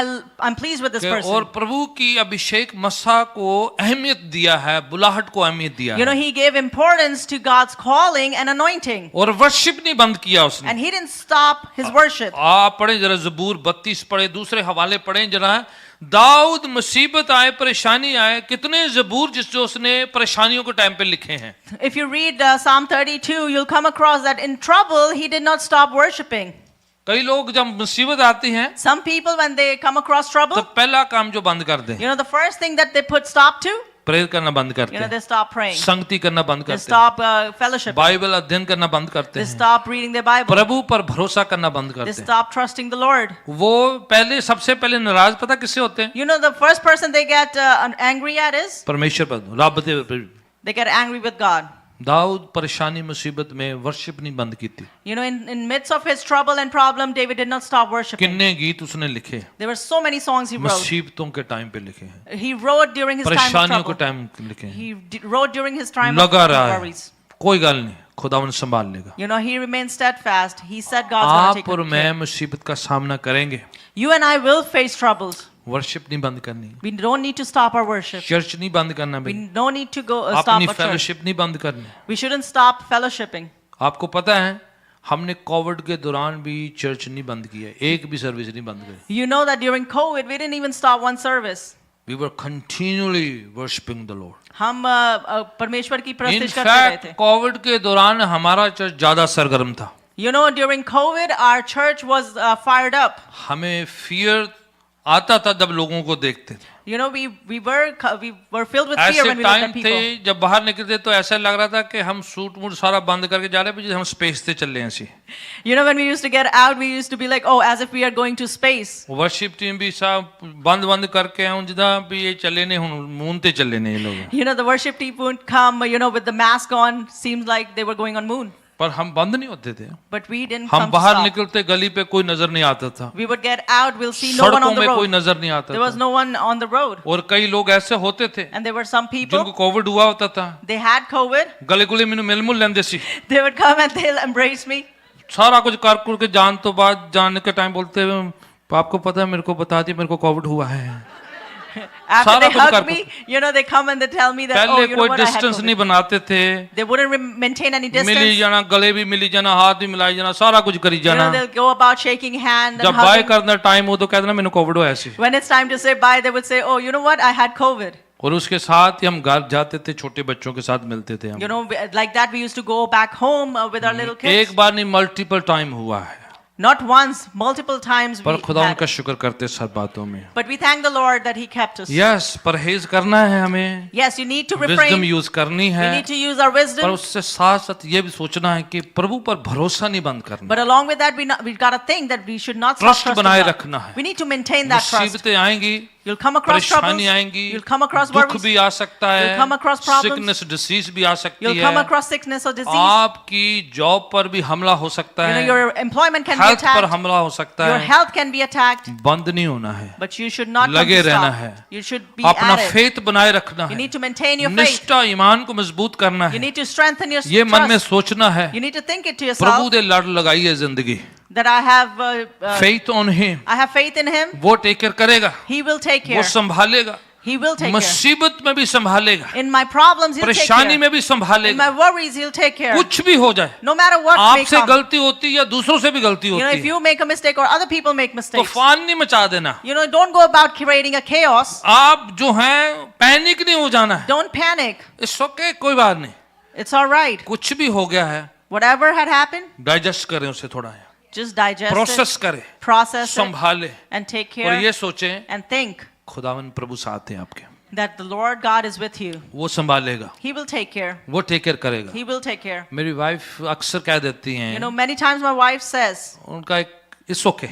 I'm pleased with this और person. प्रभु की अभिषेक मसा को अहमियत दिया है, बुलाहट को अहमियत दिया You know, है, he gave importance to God's calling and anointing, और वर्शिप नहीं बंद किया उसने। and he didn't stop his worship. आप पढ़े जरा ज़बूर 32 पढ़े, दूसरे हवाले पढ़े जरा, दाऊद मुसीबत आए, परेशानी आए, कितने ज़बूर जो उसने परेशानियों के टाइम पे लिखे हैं। If you read Psalm 32, you'll come across that in trouble, he did not stop worshiping. कई लोग जब मुसीबत आती है Some people, when they come across तो trouble, पहला काम जो बंद कर दे, you know, the first thing that they put stop to, prayer करना बंद करते you know, हैं, they stop praying. संगति करना बंद They करते हैं, stop fellowship. बाइबल अध्ययन करना बंद करते They हैं, stop reading their Bible. प्रभु पर भरोसा करना बंद They करते हैं। stop trusting the Lord. वो पहले सबसे पहले नाराज पता किससे होते हैं? You know, the first person they get angry at is परमेश्वर पर, रब दे। they get angry with God. Dawood परेशानी मुसीबत में वर्शिप नहीं बंद की थी। You know, in midst of his trouble and problem, David did not stop worshiping. कितने गीत उसने लिखे, There were so many songs he wrote. मुसीबतों के टाइम पे लिखे हैं, He wrote during his time of परेशानियों के trouble. टाइम लिखे हैं। He wrote during his time लगा of रहा है, worries. कोई गल नहीं, खुदावन संभाल लेगा। You know, he remained steadfast. He said God's going to आप take और good मैं care. मुसीबत का सामना करेंगे, You and I will face troubles. Worship नहीं बंद करनी, We don't need to stop our worship. Church नहीं बंद करना We भाई, don't need to go stop अपनी our church. फेलोशिप नहीं बंद करनी। We shouldn't stop fellowshipping. आपको पता है हमने कोविड के दौरान भी चर्च नहीं बंद की है, एक भी सर्विस नहीं बंद करी। You know that during COVID, we didn't even stop one service. We were continually worshiping the Lord. हम परमेश्वर की In प्रस्तुति करते रहे fact, थे. कोविड के दौरान हमारा चर्च ज्यादा सरगर्म था। You know, during COVID, our church was fired up. हमें फियर आता था जब लोगों को देखते थे। You know, we were filled with fear ऐसे when we looked time at थे people. जब बाहर निकलते तो ऐसा लग रहा था कि हम सूट मूट सारा बंद करके जा रहे हैं, हम स्पेस से चल रहे हैं ऐसे। You know, when we used to get out, we used to be like, oh, as if we are going to space. Worship team भी सब बंद करके हम जिदा भी ये चले ने हुन मून ते चले ने ये लोग, You know, the worship team would come, you know, with the mask on. Seems like they were going on moon. पर हम बंद नहीं होते थे। But we didn't हम come to बाहर stop. निकलते गली पे कोई नजर नहीं आता था, We would get out, we'll see no one सड़कों on the में कोई road. नजर नहीं आता There was था, no one on the road. और कई लोग ऐसे होते थे And there were some जिनको people, कोविड हुआ होता था, they had COVID. गले गुले मैंने मिल मुल लेंदे सी, They would come and they'll embrace me. सारा कुछ कर कुर के जान तो बाद जाने के टाइम बोलते हैं आपको पता है मेरे को बता दी मेरे को कोविड हुआ है। After सारा they कुछ hug कर- me, you know, they come and they tell me that, oh, पहले you know कोई what, I had डिस्टेंस नहीं COVID. बनाते थे, They wouldn't maintain any milli distance. जाना, गले भी मिली जाना, हाथ भी मिलाई जाना, सारा कुछ करी You जाना। know, they'll go about shaking hand and जब बाय hugging. करना टाइम हो तो कहते ना मैंने कोविड हुआ ऐसे, When it's time to say bye, they would say, oh, you know what, I had COVID. और उसके साथ ही हम घर जाते थे, छोटे bच्चों के साथ मिलते थे हम। You know, like that, we used to go back home with our little kids. एक बार नहीं मल्टीपल टाइम हुआ है, Not once, multiple times we पर खुदा had उनका it. शुक्र करते सब बातों में। But we thank the Lord that He kept us. Yes, परहेज करना है हमें, Yes, you need to wisdom refrain. Use करनी We है, need to use our पर wisdom. उससे साथ साथ ये भी सोचना है कि प्रभु पर भरोसा नहीं बंद करना, But along with that, we got to think that we should not stop trust trusting बनाए God. रखना है। We need to maintain that trust. मुसीबतें आएंगी, You'll come across troubles. परेशानी आएंगी, You'll come across दुख worries. भी आ सकता है, You'll come across problems. Sickness disease भी आ सकती You'll है, come across sickness or disease. आपकी जॉब पर भी हमला हो सकता You know, है, your employment can be health पर attacked. हमला हो सकता Your है, health can be attacked. बंद नहीं होना है, But you should not come लगे to रहना stop. है, You should be अपना at it. फेथ बनाए रखना You है, need to maintain your faith. निष्ठा ईमान को मजबूत करना You है, need to strengthen your ये मन में trust. सोचना है You need to think it to Prabhu yourself दे लड़ लगाई है जिंदगी, that I have faith on him, faith in Him. वो टेक केयर करेगा, He will take वो care. संभालेगा, He will take care. मुसीबत में भी संभालेगा, In my problems, He'll take परेशानी care. में भी In संभालेगा, my worries, He'll take care. कुछ भी हो जाए, No matter what may आपसे come. गलती होती है या दूसरों से भी गलती You know, होती if है, you make a mistake or other people make mistakes, तूफान नहीं मचा देना, you know, don't go about creating a chaos. आप जो हैं पैनिक नहीं हो जाना है, Don't panic. इट्स ओके, कोई बात नहीं, It's all right. कुछ भी हो गया है, Whatever had happened, डाइजेस्ट करें उसे थोड़ा, just digest it, प्रोसेस करें, process it, संभाले and take और care ये सोचें and think खुदावन प्रभु साथ हैं आपके, that the Lord God is with you. वो संभालेगा, He will take care. वो टेक केयर करेगा। He will take care. मेरी वाइफ अक्सर कह देती हैं, You know, many times my wife says, उनका एक इट्स ओके,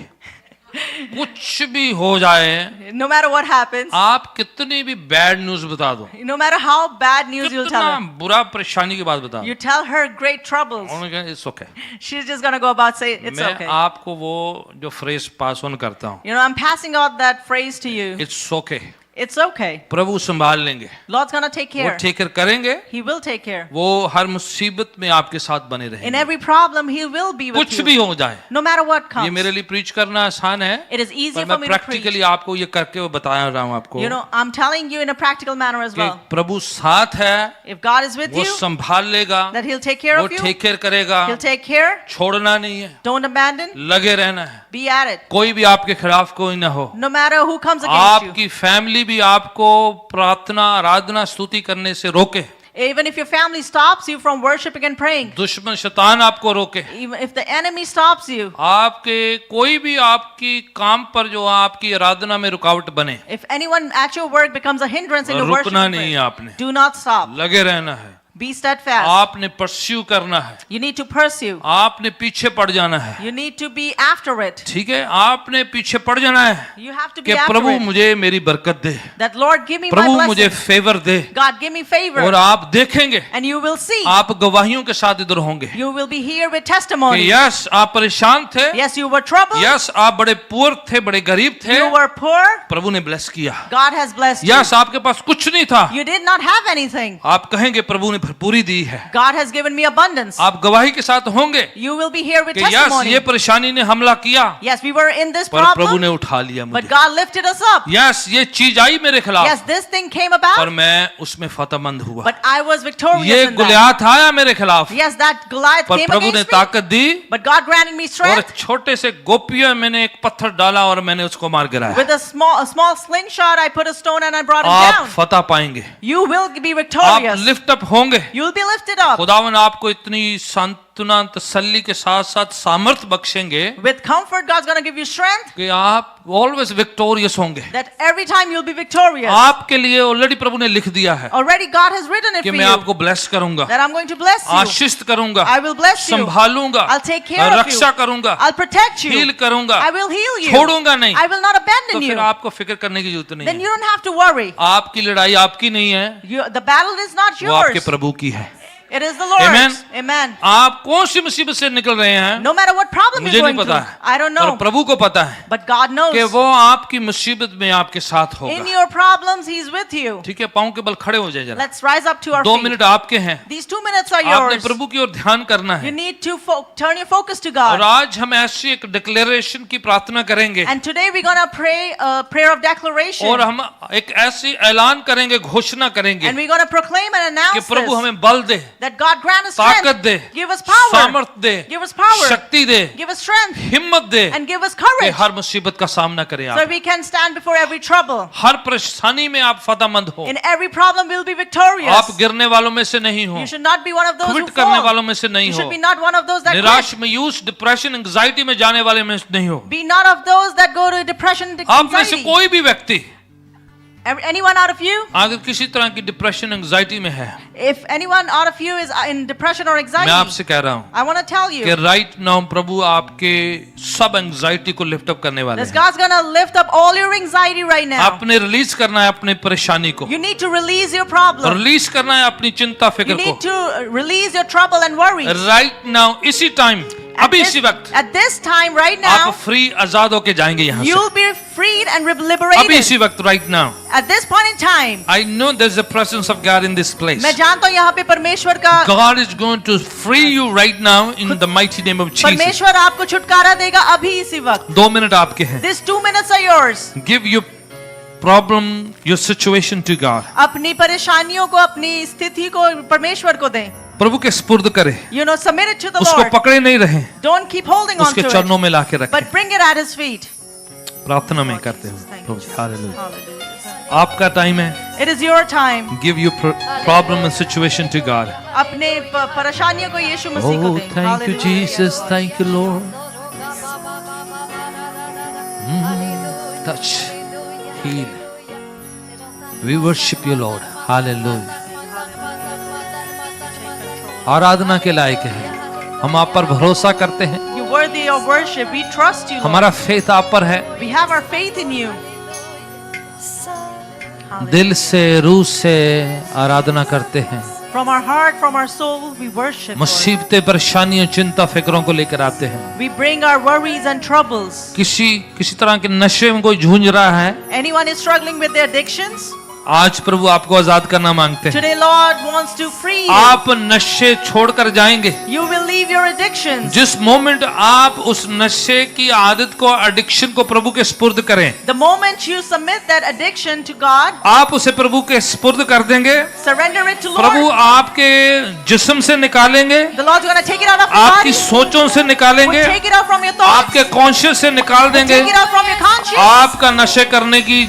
कुछ भी हो जाए, no matter what happens, आप कितनी भी बैड न्यूज बता दो, no matter how bad news you'll tell कितना her, बुरा परेशानी की बात बता you दो, tell her great troubles, उन्होंने कहा it's okay. she's just gonna go about say it's मैं okay. आपको वो जो फ्रेज पास ऑन करता हूँ, You know, I'm passing out that phrase to you. It's okay, It's okay. प्रभु संभाल लेंगे, Lord's gonna take वो care. टेक केयर करेंगे, He will take care. वो हर मुसीबत में आपके साथ बने In रहेंगे, every problem, He will be with कुछ भी you. हो जाए। No matter what ये comes. मेरे लिए प्रीच करना आसान है, It is easy पर for मैं me to preach. प्रैक्टिकली आपको ये करके वो बता रहा हूँ आपको You know, I'm telling you in a practical manner as कि well. प्रभु साथ है, If God is with वो you, संभाल लेगा, that He'll take care वो of you. टेक केयर करेगा, He'll take care. छोड़ना नहीं है, Don't abandon. लगे रहना है, Be at it. कोई भी आपके खिलाफ कोई ना हो, No matter who comes against you. आपकी फैमिली भी आपको प्रार्थना आराधना स्तुति करने से रोके, Even if your family stops you from worshiping and praying. दुश्मन शैतान आपको रोके, Even if the enemy stops you. आपके कोई भी आपकी काम पर जो आपकी आराधना में रुकावट बने, If anyone at your work becomes a hindrance in your worship रुकना and नहीं है prayer, आपने, do not stop. लगे रहना है, Be steadfast. आपने परस्यू करना है, You need to pursue. आपने पीछे पड़ जाना है, You need to be after it. ठीक है, आपने पीछे पड़ जाना है You have to कि be after प्रभु it. मुझे मेरी बरकत दे, That Lord give me my प्रभु मुझे blessing. फेवर दे, God give me favor. और आप देखेंगे, And you will see. आप गवाहियों के साथ इधर होंगे You will be here with कि testimony. यस आप परेशान थे, Yes, you were troubled. Yes आप बड़े पुअर थे, बड़े गरीब थे, You were poor. प्रभु ने ब्लेस किया, God has blessed you. Yes आपके पास कुछ नहीं था, You did not have anything. आप कहेंगे प्रभु ने भरपूरी दी है, God has given me abundance. आप गवाही के साथ होंगे You will be here with कि यस testimony. ये परेशानी ने हमला किया, Yes, we were in this पर प्रभु problem, ने उठा लिया but मुझे, God lifted us up. Yes ये चीज आई मेरे Yes, खिलाफ, this thing came पर about, मैं उसमें फतहमंद हुआ, but I was victorious ये in that. गुलियात आया मेरे खिलाफ, Yes, that Goliath पर came प्रभु ने against me, ताकत दी, but God granted me और strength. छोटे से गोपियों में मैंने एक पत्थर डाला और मैंने उसको मार गिराया। With a small slingshot, I put a stone and I brought him आप down. फतह पाएंगे, You will be आप victorious. लिफ्ट अप होंगे, You will be lifted up. खुदावन आपको इतनी सांत्वना तसल्ली के साथ साथ सामर्थ बख्शेंगे With comfort, God's going to give you strength कि आप ऑलवेज विक्टोरियस होंगे। that every time you'll be victorious. आपके लिए ऑलरेडी प्रभु ने लिख दिया है Already God has written it कि for मैं you आपको ब्लेस करूंगा, that I'm going to bless you. आशीष करूंगा, I will bless you. संभालूंगा, I'll take care of you. रक्षा करूंगा, I'll protect you. हील करूंगा, I will heal you. छोड़ूंगा नहीं, I will not तो abandon फिर you. आपको फिक्र करने की जरूरत नहीं Then है। you don't have to worry. आपकी लड़ाई आपकी नहीं है, The battle is not वो आपके yours. प्रभु की है। It is the Lord's. Amen. Amen. आप कौन सी मुसीबत से निकल रहे हैं No matter what problem मुझे you're नहीं going पता through, है, I don't पर know. प्रभु को पता है But God knows. कि वो आपकी मुसीबत में आपके साथ In होगा। your problems, He's with you. ठीक है, पाँव के बल खड़े हो जाए जरा, Let's rise up to our 2 feet. Minute आपके हैं, These 2 minutes are आपने yours. प्रभु की ओर ध्यान करना You है। need to turn your focus to और God. आज हम ऐसी एक डिक्लेरेशन की प्रार्थना करेंगे And today we're going to pray a prayer of declaration. और हम एक ऐसी ऐलान करेंगे, घोषणा करेंगे And we're going to proclaim and कि announce प्रभु this, हमें बल दे, that God grant us ताकत strength, दे, give us power, सामर्थ दे, give us power, शक्ति दे, give us strength, हिम्मत दे and give us कि courage हर मुसीबत का सामना करें so आप, we can stand before every trouble. हर परेशानी में आप फतहमंद हो, In every problem we'll be victorious. आप गिरने वालों में से नहीं हो, You should not be one of those who quit करने fall. वालों में से नहीं You हो, should be not one of those that निराश, quit. मायूस, डिप्रेशन, एंजाइटी में जाने वाले में नहीं हो। Be not of those that go to depression and आप में से anxiety. कोई भी व्यक्ति Anyone out of you, अगर किसी तरह की डिप्रेशन एंजाइटी में है, if anyone out of you is in depression or मैं anxiety, आपसे कह रहा हूँ I want to tell कि you राइट नाउ प्रभु आपके सब एंजाइटी को लिफ्ट अप करने वाले that हैं। God's going to lift up all your anxiety right now. आपने रिलीज करना है अपने परेशानी को, You need to release your problem. Release करना है अपनी चिंता You फिक्र need को to release your trouble and worries. Right now, इसी टाइम, अभी इसी वक्त At this time, right आप now, फ्री आजाद होके जाएंगे यहाँ से, you'll be freed and अभी liberated. इसी वक्त, right now. At this point in time, I know there's a presence of God in this place. मैं जानता हूँ यहाँ पे परमेश्वर का God is going to free you right now in the mighty name of Jesus. परमेश्वर आपको छुटकारा देगा अभी इसी वक्त. 2 मिनट आपके हैं। These 2 minutes are yours. Give your problem, your situation to God. अपनी परेशानियों को, अपनी स्थिति को परमेश्वर को दें. प्रभु के स्पुर्द करें, Submit it to the उसको Lord. पकड़े नहीं रहें, Don't keep holding on उसके to चरणों it, में लाके रखें. but bring it at His feet. प्रार्थना में करते Jesus, हो thank Prabhu you, ji, hallelujah. Hallelujah. आपका टाइम है. It is your time. Give your problem and situation to God. अपने परेशानियों को यीशु मसीह को Oh, दें. thank you, Hallelujah. Jesus. Thank you, Lord. Touch, heal. We worship you, Lord. Hallelujah. आराधना के लायक है. हम आप पर भरोसा करते हैं. You're worthy of worship. We trust you, Lord. हमारा फेथ आप पर है. We have our faith in you. दिल से, रूह से आराधना करते हैं. From our heart, from our soul, we worship. Lord. मुसीबतें, परेशानियों, चिंता, फिक्रों को लेकर आते हैं. We bring our worries and troubles. किसी तरह के नशे में कोई जूझ रहा है, Anyone is struggling with their addictions? आज प्रभु आपको आजाद करना मांगते हैं. Today, Lord wants to free you. आप नशे छोड़कर जाएंगे. You will leave your addictions. जिस मोमेंट आप उस नशे की आदत को, एडिक्शन को प्रभु के स्पुर्द करें, The moment you submit that addiction to God, आप उसे प्रभु के स्पुर्द कर देंगे. surrender it to Prabhu Lord. आपके जिस्म से निकालेंगे, The Lord's going to take it out of your आपकी body. सोचों से निकालेंगे, Will take it out from your thoughts. आपके कॉन्शियस से निकाल देंगे. Take it out from your conscience. आपका नशे करने की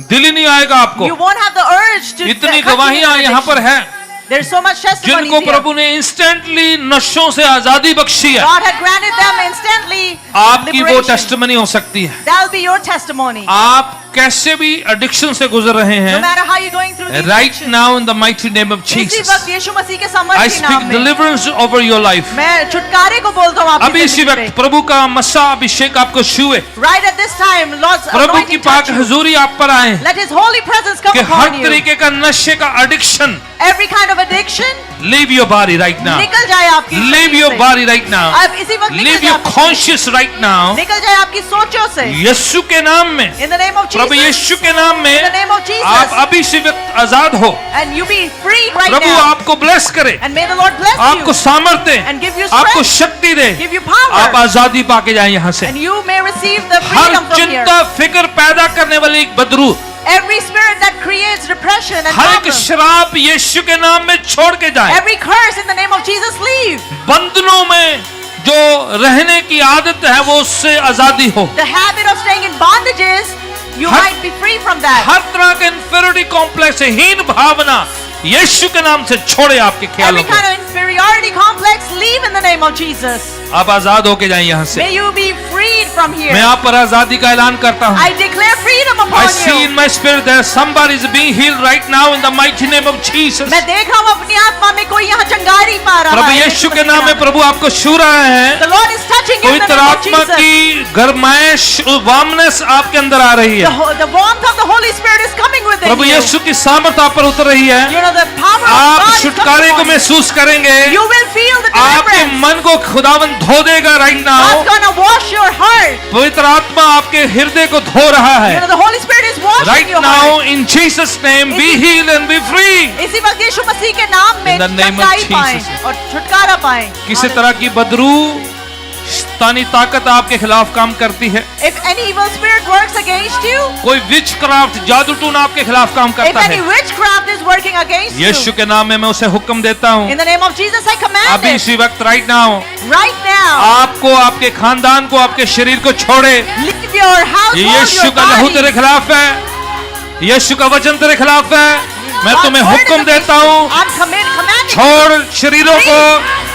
दिल ही नहीं आएगा आपको. You won't have the urge to इतनी continue गवाहियां your यहाँ पर addiction. है There's so much testimony जिनको here. प्रभु ने इंस्टेंटली नशों से आजादी बख्शी है. God had granted them instantly आपकी वो liberation. टेस्टिमनी हो सकती है. That'll be your testimony. आप कैसे भी एडिक्शन से गुजर रहे No हैं, matter how you're going through these right addictions. now in the mighty name of इसी Jesus, वक्त यीशु मसीह के I सामर्थ्य speak नाम में deliverance over your life. मैं छुटकारे को बोलता हूँ अभी आपकी इसी जिंदगी वक्त प्रभु का मसा अभिषेक आपको छुए. पे. Right at this time, Lord's प्रभु की anointing पाक touch you. हजूरी आप पर आए Let His holy presence come कि हर upon you. तरीके का नशे का addiction Every kind of addiction leave your body right now. निकल जाए आपकी Leave शरीर your से. body right now. अब इसी वक्त Leave निकल your जाए conscious right now. निकल जाए आपकी सोचों से. यीशु के नाम में, In the name of Prabhu Jesus. यीशु के नाम In में the name of Jesus. आप अभी इसी वक्त आजाद हो. And you be free right Prabhu now. आपको ब्लेस करे, And may the Lord bless आपको you. सामर्थ्य, And give you आपको strength. शक्ति दे, Give you power. आप आजादी पाके जाएं यहाँ से. And you may receive the her freedom from here. चिंता फिक्र पैदा करने वाली एक Badru, Every spirit that creates depression and हर एक problems. शराब यीशु के नाम में छोड़ के जाए. Every curse in the name of Jesus leave. बंधनों में जो रहने की आदत है वो उससे आजादी हो. The habit of staying in bondages, you her- might be free from that. हर तरह के इंफीरियरिटी कॉम्प्लेक्स, हीन भावना यीशु के नाम से छोड़े आपके ख्यालों Every को. kind of inferiority complex, leave in the name of Jesus. आप आजाद होके जाएं यहाँ से. May you be freed from मैं here. आप पर आजादी का ऐलान करता हूँ. I declare freedom I upon see you. in my spirit that somebody is being healed right now in the mighty name of Jesus. मैं देख रहा हूँ अपनी आत्मा में कोई यहाँ चंगारी पा रहा प्रभु है. यीशु के नाम में प्रभु आपको छू रहा है. The Lord is touching you in the पवित्र name of आत्मा Jesus. की गरमाइश, वामनेस आपके अंदर आ रही है. The warmth of the Holy Spirit is coming within Prabhu you. यीशु की सामर्थ आप पर उतर रही है. You know the power of आप God is छुटकारे coming को upon you. महसूस करेंगे. You will feel the आपके deliverance. मन को खुदावन धो देगा right now. God's gonna wash your heart. पवित्र आत्मा आपके हृदय को धो रहा You है. know the Holy Spirit is washing Right your now heart. in Jesus name be healed and be free. इसी वक्त यीशु मसीह के नाम में In the name of चंगाई पाएं Jesus. और छुटकारा पाएं. किसी तरह की बदरू, शैतानी ताकत आपके खिलाफ काम करती है. If any evil spirit works against you, कोई विच क्राफ्ट, जादू टून आपके खिलाफ काम if करता any है, witchcraft is working against Yeshu you, के नाम में मैं उसे हुक्म देता हूँ. in the name of Jesus I command अभी it इसी वक्त राइट नाउ right now. आपको, आपके खानदान को, आपके शरीर को छोड़े. Leave your household, Yeshu your का लहू body. तेरे खिलाफ है. यीशु का वचन तेरे खिलाफ है. मैं तुम्हें God's word हुक्म is देता against हूँ, you. I'm commanding. छोड़ शरीरों को.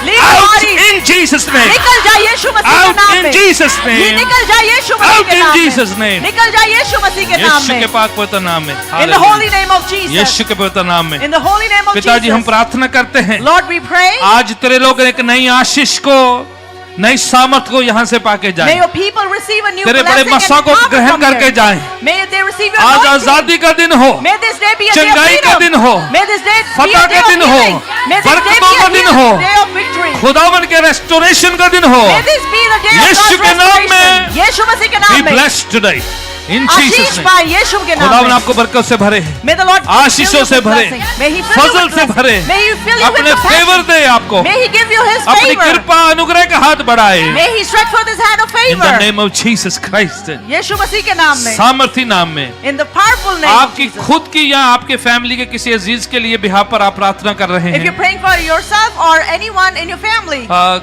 Leave Out bodies. in Jesus name. निकल जाए यीशु मसीह के Out नाम in में. Jesus ये name. निकल जाए यीशु मसीह Out के in नाम Jesus में. name. निकल जाए यीशु मसीह के नाम यीशु में. के पाक पवित्र नाम में. In the holy name of Jesus. यीशु के पवित्र नाम में. In the holy name of पिताजी हम Jesus. प्रार्थना करते हैं, Lord, we pray. आज तेरे लोग एक नई आशीष को, नई सामर्थ को यहाँ से पाके May जाएं. your people receive a new तेरे बड़े blessing मसा and को power ग्रहण from करके here. जाएं. May they receive your आज anointing. आजादी का दिन हो, May this day be a day of चंगाई का दिन हो, freedom. May this day be फतह a day का of दिन हो, healing. May this day be बरकतों का a दिन healing, हो, day of victory. खुदावन के रेस्टोरेशन का दिन हो. May this be the day of Yeshu God's के नाम restoration. में यीशु मसीह के Be नाम में. blessed today In Jesus' Ashish name. पाए यीशु के नाम खुदावन में। आपको बरकत से भरे, May the Lord आशीषों से भरे, May he fill you फजल with से blessing. भरे, May he fill you with अपने फेवर compassion. दे आपको, May he give you his अपनी favor. कृपा अनुग्रह का हाथ बढ़ाए। May he stretch forth his hand of In the favor. name of Jesus Christ. यीशु मसीह के नाम में, सामर्थी नाम में, in the powerful name of आपकी Jesus. खुद की या आपके फैमिली के किसी अजीज के लिए बिहार पर आप प्रार्थना कर रहे If you're हैं, praying for yourself or anyone in your family,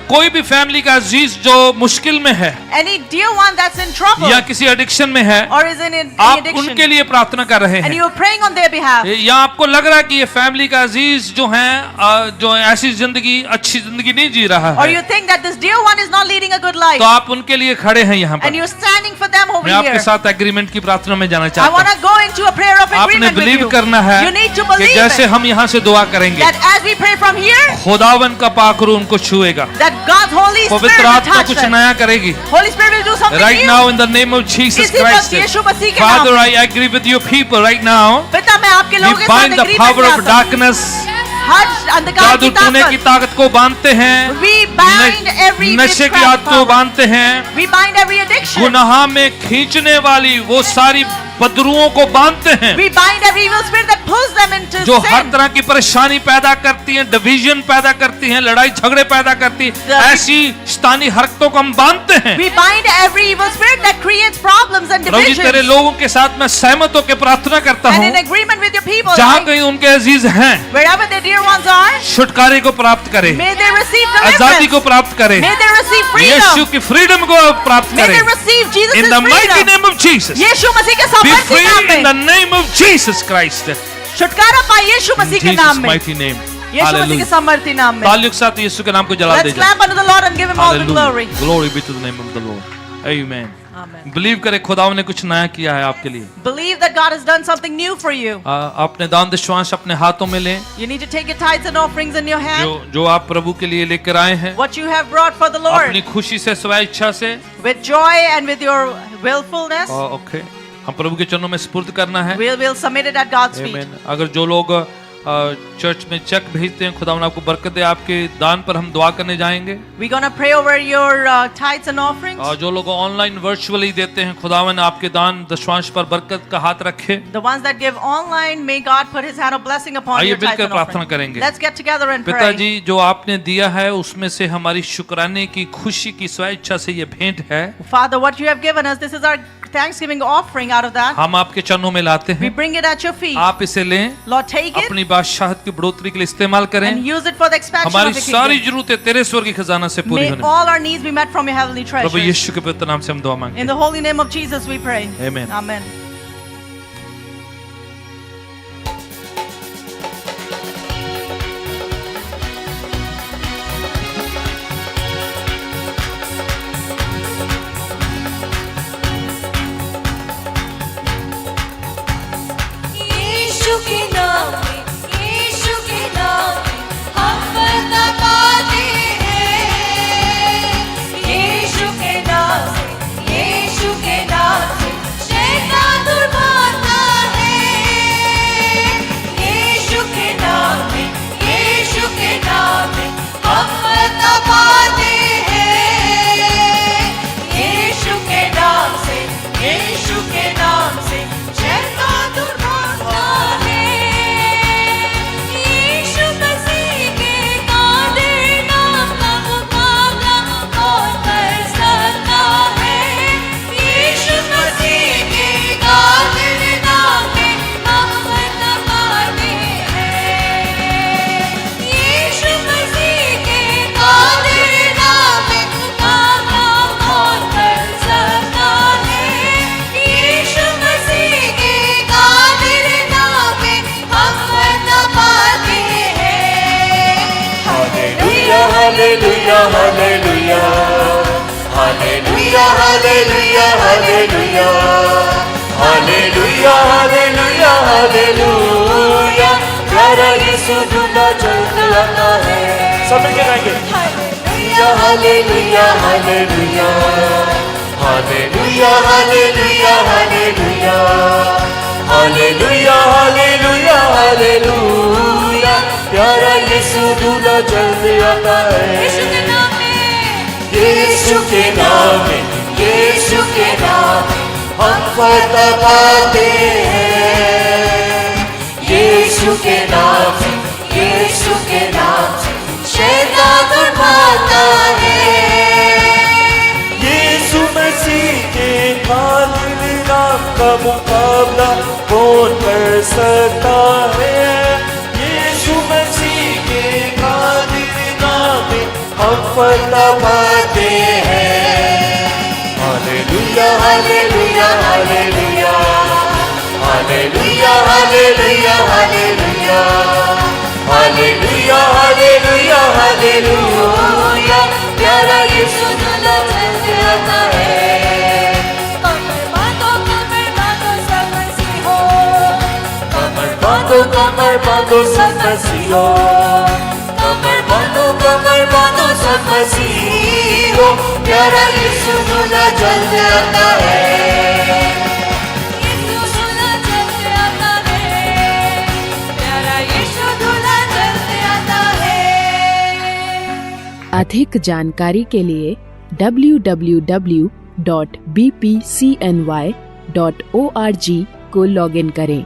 कोई भी फैमिली का अजीज जो मुश्किल में है any dear one that's in trouble या किसी एडिक्शन में है, or is in any आप addiction, उनके लिए प्रार्थना कर रहे and हैं, you're praying on their behalf, या आपको लग रहा है कि ये फैमिली का अजीज जो है जो ऐसी जिंदगी अच्छी जिंदगी नहीं जी रहा or है, you think that this dear one is not leading a good life, तो आप उनके लिए खड़े हैं यहाँ and पर। you're standing for them over मैं आपके here. साथ एग्रीमेंट की प्रार्थना में जाना I चाहता want हूँ। to go into a prayer of आपने agreement with बिलीव you. करना है You need to कि believe जैसे it, हम यहाँ से दुआ करेंगे, that as we pray from here, खुदावन का पाखरू उनको छुएगा, that God's Holy Spirit पवित्र will आत्मा touch कुछ them. नया करेगी। Holy Spirit will do something Right new. now in the name of Jesus इसी वक्त Christ, यीशु मसीह के नाम Father, में। I agree with your people right now. पिता मैं आपके We लोगों के bind साथ the agreement power में of आता हूँ। darkness. हर अंधकार जादू की टूने की ताकत, ताकत को बांधते हैं, we bind every नशे की witchcraft आदत को power. बांधते हैं, We bind every addiction. गुनाह में खींचने वाली वो सारी बदरुओं को बांधते हैं We bind every evil spirit that pulls them into जो हर sin. तरह की परेशानी पैदा करती हैं, डिवीजन पैदा करती हैं, लड़ाई झगड़े पैदा करती हैं, The- ऐसी शैतानी हरकतों को हम बांधते हैं। We bind every evil spirit that creates problems and प्रभु जी, तेरे divisions. लोगों के साथ मैं सहमत होकर प्रार्थना करता And हूँ, in agreement with your people, जहाँ I- कहीं उनके अजीज हैं, wherever their dear ones are, छुटकारे को प्राप्त करें, may they receive आजादी को deliverance. प्राप्त करें, May they receive Yeshu freedom. की फ्रीडम को प्राप्त May करें। they receive Jesus' In the mighty freedom. name of Jesus, यीशु मसीह के be सामर्थ्य free नाम in the में name of Jesus Christ. छुटकारा पाए यीशु In मसीह के Jesus' नाम में, mighty name. यीशु मसीह के Hallelujah. सामर्थ्य नाम में। तालियों के साथ यीशु के नाम को जला Let's दीजिए। clap unto the Lord and give him all the glory. Hallelujah. Glory be to the name of the Lord. Amen. Amen. Believe करें खुदावन ने कुछ नया किया है आपके लिए। Believe that God has done something new for you. अपने दान दशवांश अपने हाथों में लें, You need to take your tithes and offerings in your hand. जो आप प्रभु के लिए लेकर आए हैं, What you have brought for the अपनी Lord, खुशी से स्व इच्छा से। with joy and with your willfulness, okay, हम प्रभु के चरणों में स्पुर्द करना है। we'll submit it at God's feet. आमीन। अगर जो लोग चर्च में चेक भेजते हैं, खुदावन आपको बरकत दे, आपके दान पर हम दुआ करने जाएंगे। We're gonna pray over your tithes and offerings. और जो लोग ऑनलाइन वर्चुअली देते हैं, खुदावन आपके दान दशवांश पर बरकत का हाथ रखे। The ones that give online, may God put His hand of blessing upon आइए your tithes मिलकर and प्रार्थना offerings. करेंगे। Let's get together and pray. पिताजी, जो आपने दिया है उसमें से हमारी शुक्राने की खुशी की स्व इच्छा से ये भेंट है, Father, what you have given us, this is our Thanksgiving offering out of that. हम आपके चरणों में लाते We हैं। bring it at your feet. आप इसे लें, Lord, take it अपनी बादशाहत की बढ़ोतरी के लिए इस्तेमाल करें। and use it for the expansion हमारी of your सारी kingdom. जरूरतें तेरे स्वर्गीय खजाना से पूरी May होने। all our needs be met from your heavenly Prabhu treasures. यीशु के पवित्र नाम से हम दुआ मांगते In हैं। the holy name of Jesus we pray. Amen. Amen. यीशु के नाम में, यीशु के नाम में हम बता पाते हैं। यीशु के नाम से, यीशु के नाम से शैतान दूर भागता है। यीशु के नाम में, यीशु के नाम में हम बता पाते हैं। यीशु के नाम से, यीशु के नाम से शैतान दूर भागता है। यीशु मसीह के कादिर नाम का मुकाबला कौन कर सकता है। यीशु मसीह के कादिर नाम में हम बता पाते हैं। यीशु मसीह के कादिर नाम में मुकाबला कौन कर सकता है। यीशु मसीह के कादिर नाम में हम बता पाते हैं। Hallelujah, hallelujah, hallelujah. Hallelujah, hallelujah, hallelujah. Hallelujah, hallelujah, hallelujah. प्यारा यीशु ढूंढा चलता आता है। सब मिलके गाएंगे। Hallelujah, hallelujah, hallelujah. Hallelujah, hallelujah, hallelujah. Hallelujah, hallelujah, hallelujah. प्यारा यीशु ढूंढा चलते आता यीशु के है। नाम में, यीशु के नाम में, यीशु के नाम में हम फतह पाते हैं। यीशु के नाम से, यीशु के नाम से शैतान भागता है। यीशु मसीह के कातिल नाम का मुकाबला कौन कर सकता है। यीशु मसीह के कातिल नाम में हम फतह पाते हैं। Hallelujah hallelujah hallelujah hallelujah hallelujah hallelujah hallelujah hallelujah hallelujah. प्यारा यीशु दुल्हा चलते आता है। कमर बांधो सब मसीहो, कमर बांधो सब मसीहो, कमर बांधो सब मसीहो। प्यारा यीशु दुल्हा चलते आता है। यीशु दुल्हा चलते आता है, प्यारा यीशु दुल्हा चलते आता है। अधिक जानकारी के लिए www.bpcny.org को लॉगिन करें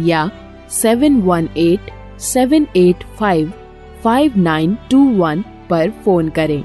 या 7187855921 पर फोन करें।